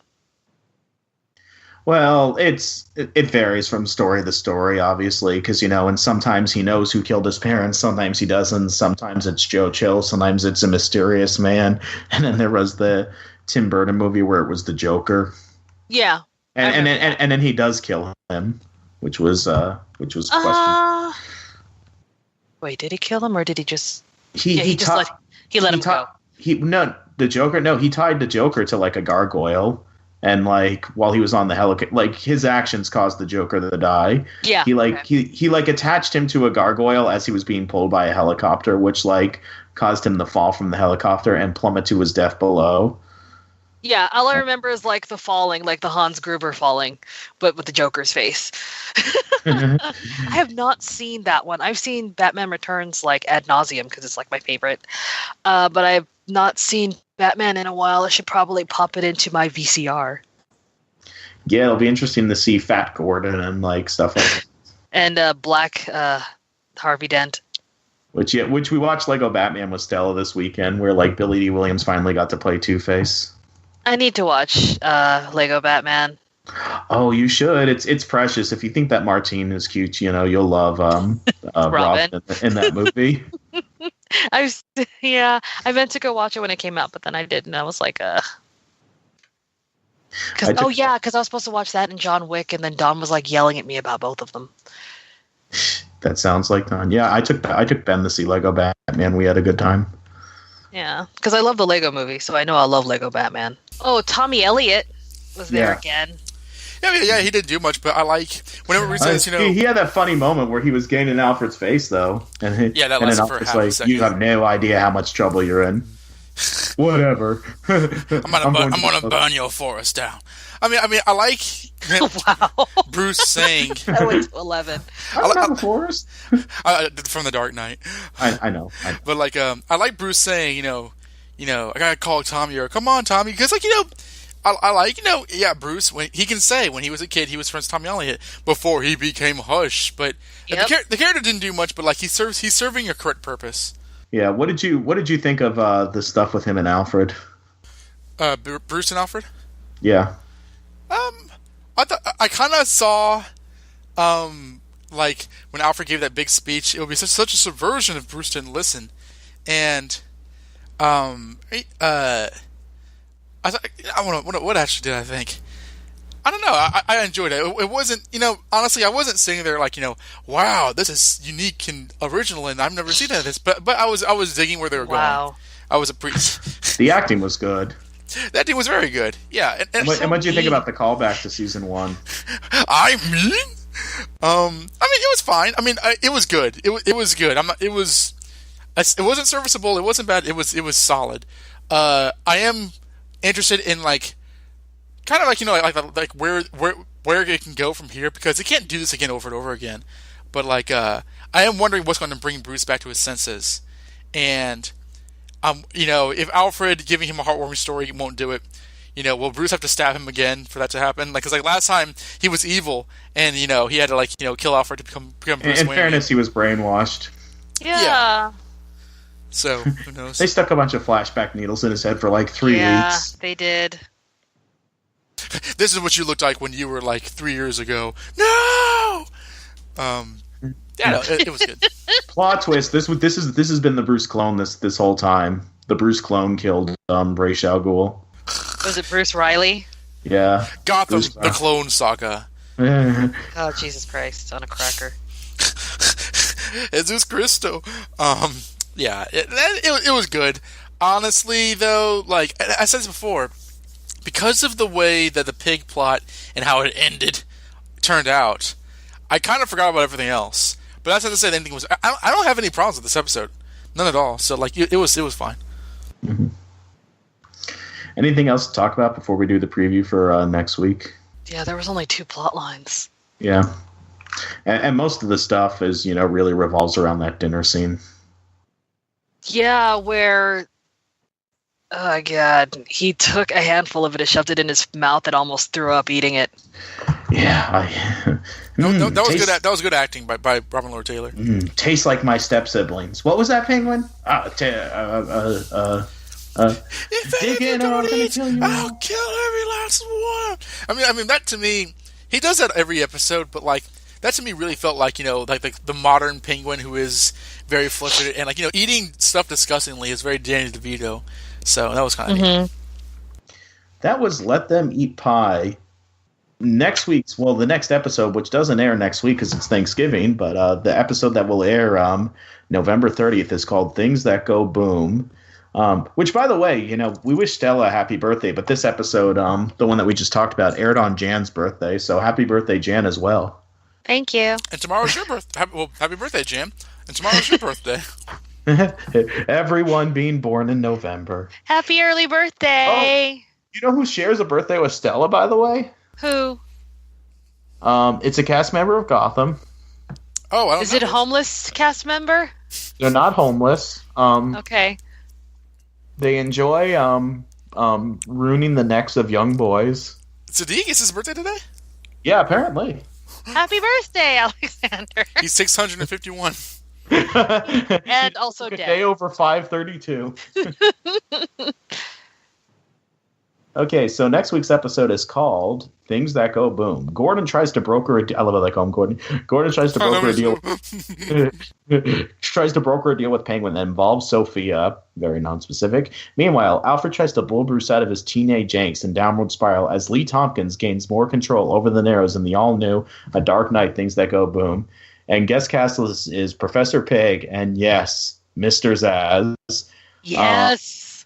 Well, it varies from story to story, obviously, because and sometimes he knows who killed his parents, sometimes he doesn't, sometimes it's Joe Chill, sometimes it's a mysterious man, and then there was the Tim Burton movie where it was the Joker. Yeah, and then he does kill him, which was questionable. Wait, did he kill him or did he just? He let him go. The Joker. No, he tied the Joker to a gargoyle, and while he was on the helicopter, his actions caused the Joker to die. Yeah, he attached him to a gargoyle as he was being pulled by a helicopter, which caused him to fall from the helicopter and plummet to his death below. Yeah, all I remember is the falling, the Hans Gruber falling, but with the Joker's face. I have not seen that one. I've seen Batman Returns ad nauseum because it's my favorite. But I've not seen Batman in a while. I should probably pop it into my VCR. Yeah, it'll be interesting to see Fat Gordon and stuff like that. And Black Harvey Dent. Which we watched Lego Batman with Stella this weekend, where Billy D. Williams finally got to play Two-Face. I need to watch Lego Batman. Oh, you should. It's precious. If you think that Martine is cute, you'll love Robin in that movie. I meant to go watch it when it came out, but then I didn't. I was like, because I was supposed to watch that and John Wick, and then Don was yelling at me about both of them. That sounds like fun. Yeah, I took Ben to see Lego Batman. We had a good time. Yeah, because I love the Lego movie, so I know I love Lego Batman. Oh, Tommy Elliott was there again. Yeah, he didn't do much, but I like whenever he says, he had that funny moment where he was getting in Alfred's face, though. And that lasted for half a second. You have no idea how much trouble you're in. Whatever. I'm gonna burn your forest down. I mean, I like Bruce saying. I went to 11. I forest. From the Dark Knight. I know. But like, I like Bruce saying, I gotta call Tommy, or come on, Tommy, because I like, Bruce, when he can say when he was a kid he was friends with Tommy Elliott before he became Hush, but the character didn't do much, but like he's serving a correct purpose. Yeah, what did you think of the stuff with him and Alfred? Bruce and Alfred? Yeah. I kind of saw, like when Alfred gave that big speech, it would be such a subversion if Bruce didn't listen, and what actually did I think? I don't know. I enjoyed it. It wasn't, honestly, I wasn't sitting there like, wow, this is unique and original, and I've never seen that. This, but I was digging where they were going. I was The acting was good. The acting was very good. Yeah. And what did you think about the callback to season 1? It was fine. It was good. It was good. It wasn't serviceable. It wasn't bad. It was solid. I am interested in like where it can go from here, because it can't do this again over and over again. But like I am wondering what's going to bring Bruce back to his senses, and if Alfred giving him a heartwarming story won't do it, will Bruce have to stab him again for that to happen? Like, because like last time he was evil, and he had to kill Alfred to become Bruce Wayne. In fairness, he was brainwashed. Yeah. So who knows? They stuck a bunch of flashback needles in his head for like 3 weeks. Yeah, they did. This is what you looked like when you were like 3 years ago. No. It was good. Plot twist. This has been the Bruce clone this whole time. The Bruce clone killed Ra's al Ghul. Was it Bruce Riley? Yeah. Gotham, the Clone Saga. Oh, Jesus Christ! On a cracker. Jesus Cristo. Yeah, it was good. Honestly, though, like I said this before, because of the way that the pig plot and how it ended turned out, I kind of forgot about everything else. But that's not to say that anything was. I don't have any problems with this episode, none at all. So like it was fine. Mm-hmm. Anything else to talk about before we do the preview for next week? Yeah, there was only 2 plot lines. Yeah, and most of the stuff is really revolves around that dinner scene. Yeah, where, oh god, he took a handful of it and shoved it in his mouth and almost threw up eating it. Yeah, that was good acting by Robin Lord Taylor. Tastes like my step siblings. What was that, Penguin? Dig in or I'm gonna kill you. I'll kill every last one. I mean that to me, he does that every episode, but like that to me really felt like like the modern Penguin who is very flippant and like eating stuff disgustingly is very Danny DeVito. So that was kind of neat. That was Let Them Eat Pie. The next episode, which doesn't air next week because it's Thanksgiving, but the episode that will air November 30th is called Things That Go Boom. Which, by the way, we wish Stella a happy birthday, but this episode, the one that we just talked about, aired on Jan's birthday, so happy birthday, Jan, as well. Thank you. And tomorrow's your birthday. Happy birthday, Jan. And tomorrow's your birthday. Everyone being born in November. Happy early birthday. Oh, you know who shares a birthday with Stella, by the way? Who? It's a cast member of Gotham. Oh, I don't know. Is it a homeless cast member? They're not homeless. Okay. They enjoy ruining the necks of young boys. Sadiq, is his birthday today? Yeah, apparently. Happy birthday, Alexander. He's 651. And also a dead. Day over 532. Okay, so next week's episode is called Things That Go Boom. Gordon tries to broker a deal. I love it, like home Gordon. Gordon tries to broker a deal. Tries to broker a deal with Penguin that involves Sofia. Very non-specific. Meanwhile, Alfred tries to bull Bruce out of his teenage angst and downward spiral as Lee Tompkins gains more control over the Narrows in the all-new A Dark Knight Things That Go Boom. And guest cast is Professor Pyg and yes, Mr. Zaz. Yes.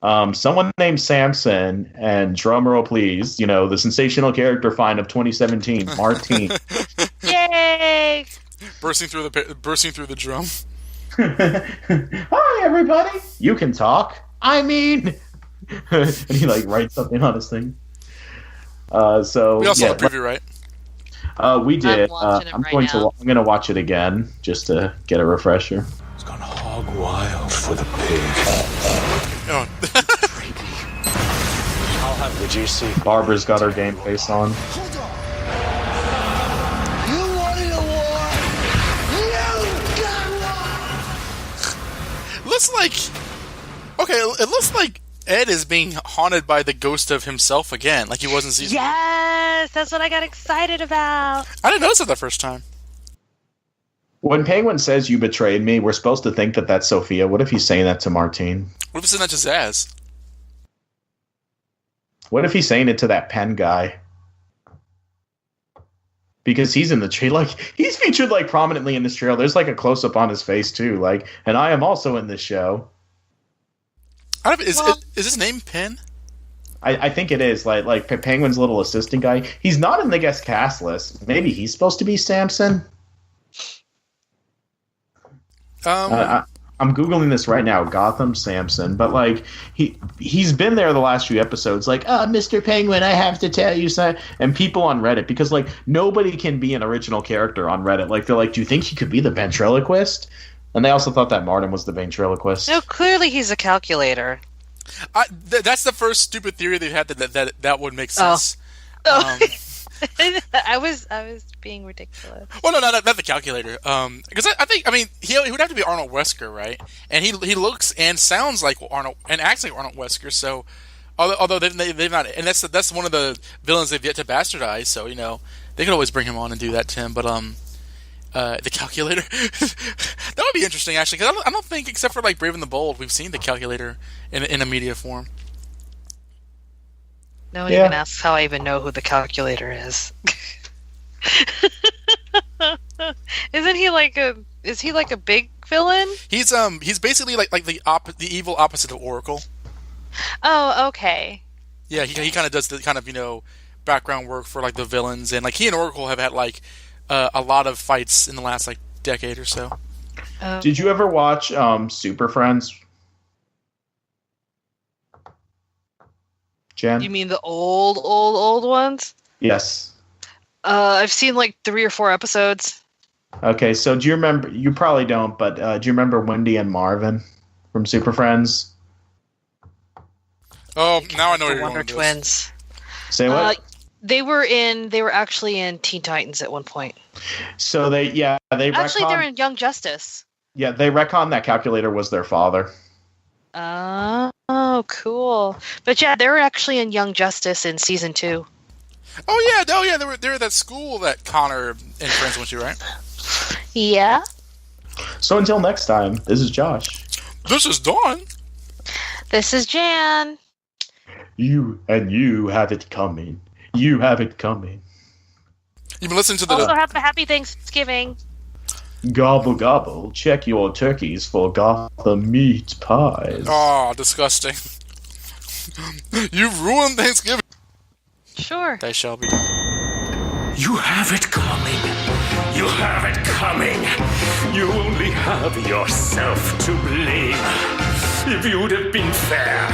Someone named Samson, and drumroll please, the sensational character find of 2017, Martine. Yay! bursting through the drum. Hi everybody, you can talk. I mean, and he writes something on his thing. So We also had a preview, right? We did. I'm watching it I'm going to watch it again just to get a refresher. It's gone hog wild for the pig. Oh. I'll have the GC. Barbara's got her game face on. Hold on. You wanted a war. You got one. Looks like... Okay, it looks like Ed is being haunted by the ghost of himself again, like he was in season... Yes, that's what I got excited about. I didn't notice it the first time. When Penguin says you betrayed me, we're supposed to think that that's Sofia. What if he's saying that to Martine? What if it's not just Zaz? What if he's saying it to that pen guy? Because he's in the trailer. He's featured prominently in this trailer. There's a close up on his face too. And I am also in this show. Is his name Penn? I think it is. Penguin's little assistant guy. He's not in the guest cast list. Maybe he's supposed to be Samson. I'm Googling this right now. Gotham Samson. But he's been there the last few episodes. Mr. Penguin, I have to tell you something. And people on Reddit, because nobody can be an original character on Reddit. They're do you think he could be the ventriloquist? And they also thought that Martin was the ventriloquist. No, clearly he's a calculator. That's the first stupid theory they've had that would make sense. Oh. I was being ridiculous. Well, no, not the calculator. Because I think he would have to be Arnold Wesker, right? And he looks and sounds like Arnold and acts like Arnold Wesker. So, although they've not, and that's one of the villains they've yet to bastardize. So they could always bring him on and do that to him. But the calculator that would be interesting actually, because I don't think except for Brave and the Bold we've seen the calculator in a media form. No one even asks how I even know who the calculator is. Isn't he is he a big villain? He's basically the evil opposite of Oracle. Oh, okay. Yeah, he kind of does the kind of background work for the villains, and he and Oracle have had a lot of fights in the last decade or so. Did you ever watch Super Friends? Jen? You mean the old ones? Yes. I've seen 3 or 4 episodes. Okay, so do you remember? You probably don't, but do you remember Wendy and Marvin from Super Friends? Oh, now I know what The you're Wonder going with Twins. Say what? They were actually in Teen Titans at one point. So they Actually, they're in Young Justice. Yeah, they retconned that calculator was their father. Oh, cool. But yeah, they were actually in Young Justice in season 2. Oh yeah, they were at that school that Connor and friends went to, right? Yeah. So until next time, this is Josh. This is Dawn. This is Jan. You have it coming. You have it coming. You've been listening to the... Also, have a happy Thanksgiving. Gobble gobble. Check your turkeys for Gotham meat pies. Oh, disgusting. You've ruined Thanksgiving. Sure. They shall be done. You have it coming. You have it coming. You only have yourself to blame. If you'd have been fair,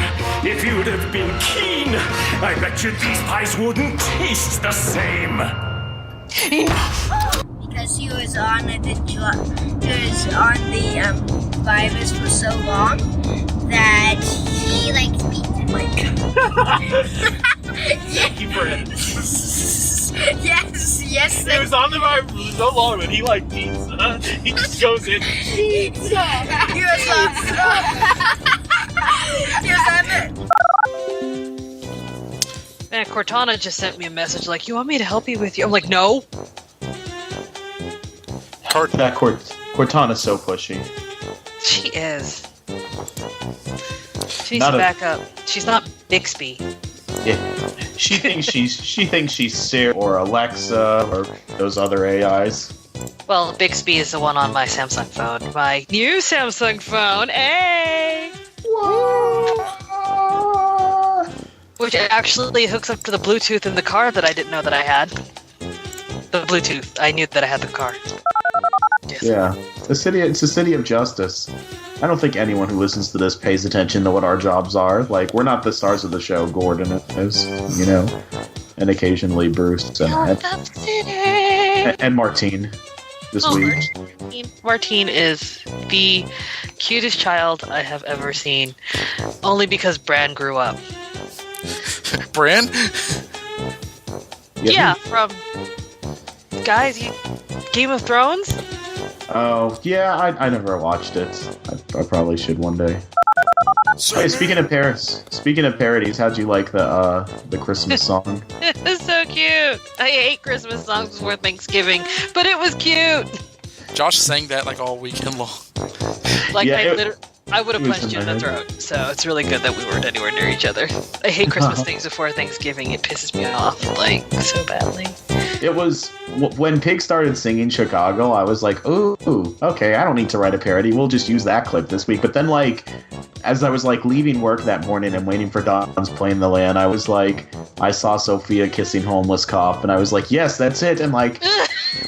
if you'd have been keen, I bet you these pies wouldn't taste the same. Because he was on the virus for so long that he Thank you for it. yes. He was on the virus for so long that he liked pizza. He just goes in. Pizza. He was on it. Man, Cortana just sent me a message you want me to help you with you? I'm like, no. That Cortana's so pushy. She is. She needs Not to a- back up. She's not Bixby. Yeah. She thinks she's Siri or Alexa or those other AIs. Well, Bixby is the one on my Samsung phone. My new Samsung phone, hey! Which actually hooks up to the Bluetooth in the car that I didn't know that I had. The Bluetooth. I knew that I had the car. Yes. Yeah, it's a city of justice. I don't think anyone who listens to this pays attention to what our jobs are. Like, we're not the stars of the show. Gordon is, you know, and occasionally Bruce and Martine this week. Martine is the cutest child I have ever seen, only because Bran grew up. Bran? Yeah, from Game of Thrones. Oh, yeah, I never watched it. I probably should one day. Hey, speaking of parodies, how'd you like the Christmas song? It was so cute. I hate Christmas songs before Thanksgiving, but it was cute. Josh sang that like all weekend long. Like, yeah, I would have punched you in the throat, so it's really good that we weren't anywhere near each other. I hate Christmas things before Thanksgiving. It pisses me off, like, so badly. It was when Pig started singing Chicago, I was like, ooh, okay, I don't need to write a parody. We'll just use that clip this week. But then, like, as I was like leaving work that morning and waiting for Don's Playing the Land, I was like, I saw Sofia kissing homeless cop, and I was like, yes, that's it. And like,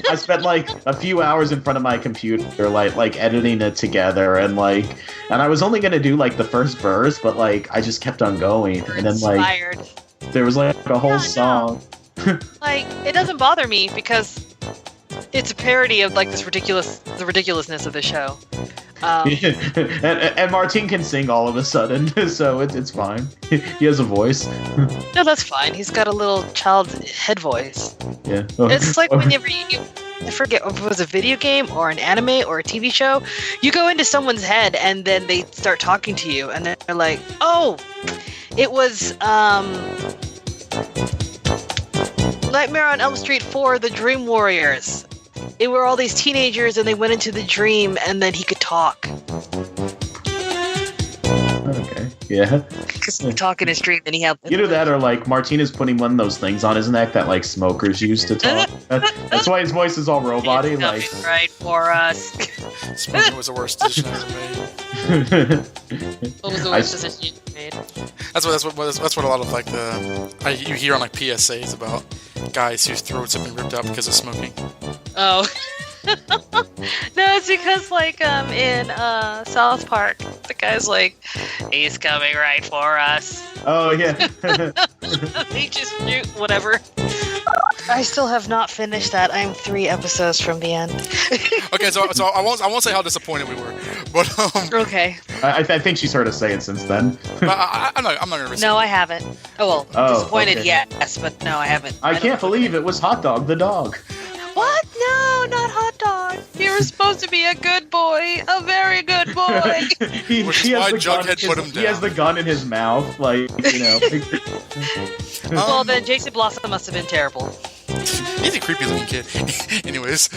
I spent like a few hours in front of my computer, like editing it together, and I was only gonna do like the first verse, but like I just kept on going, and then like there was like a whole song. Like, it doesn't bother me because it's a parody of like the ridiculousness of the show. And Martin can sing all of a sudden, so it's fine. He has a voice. No, that's fine. He's got a little child's head voice. Yeah. It's like whenever I forget if it was a video game or an anime or a TV show, you go into someone's head and then they start talking to you, and they're like, "Oh, it was Nightmare on Elm Street 4: The Dream Warriors. It were all these teenagers and they went into the dream and then he could talk." Okay, yeah. Because he could talk in his dream, then he had... Either that or like Martina's putting one of those things on his neck that like smokers use to talk. That's why his voice is all robot-y. Like, right for us. Smoking was the worst decision I ever made. What was the worst decision you made? That's what a lot of like you hear on like PSAs about guys whose throats have been ripped out because of smoking. Oh. No, it's because like in South Park, the guy's like, "He's coming right for us." Oh yeah. They just shoot whatever. I still have not finished that. I'm 3 episodes from the end. Okay, so I won't say how disappointed we were, but okay. I think she's heard us say it since then. But I'm not gonna risk No, it. I haven't. Oh well, disappointed, okay. yes, but no, I haven't. I can't believe it was Hot Dog the dog. What? No, not Hot Dog. You were supposed to be a good boy, a very good boy. Which is why Jughead put him down. He has the gun in his mouth, like, you know. Well, then Jason Blossom must have been terrible. He's a creepy looking kid. Anyways,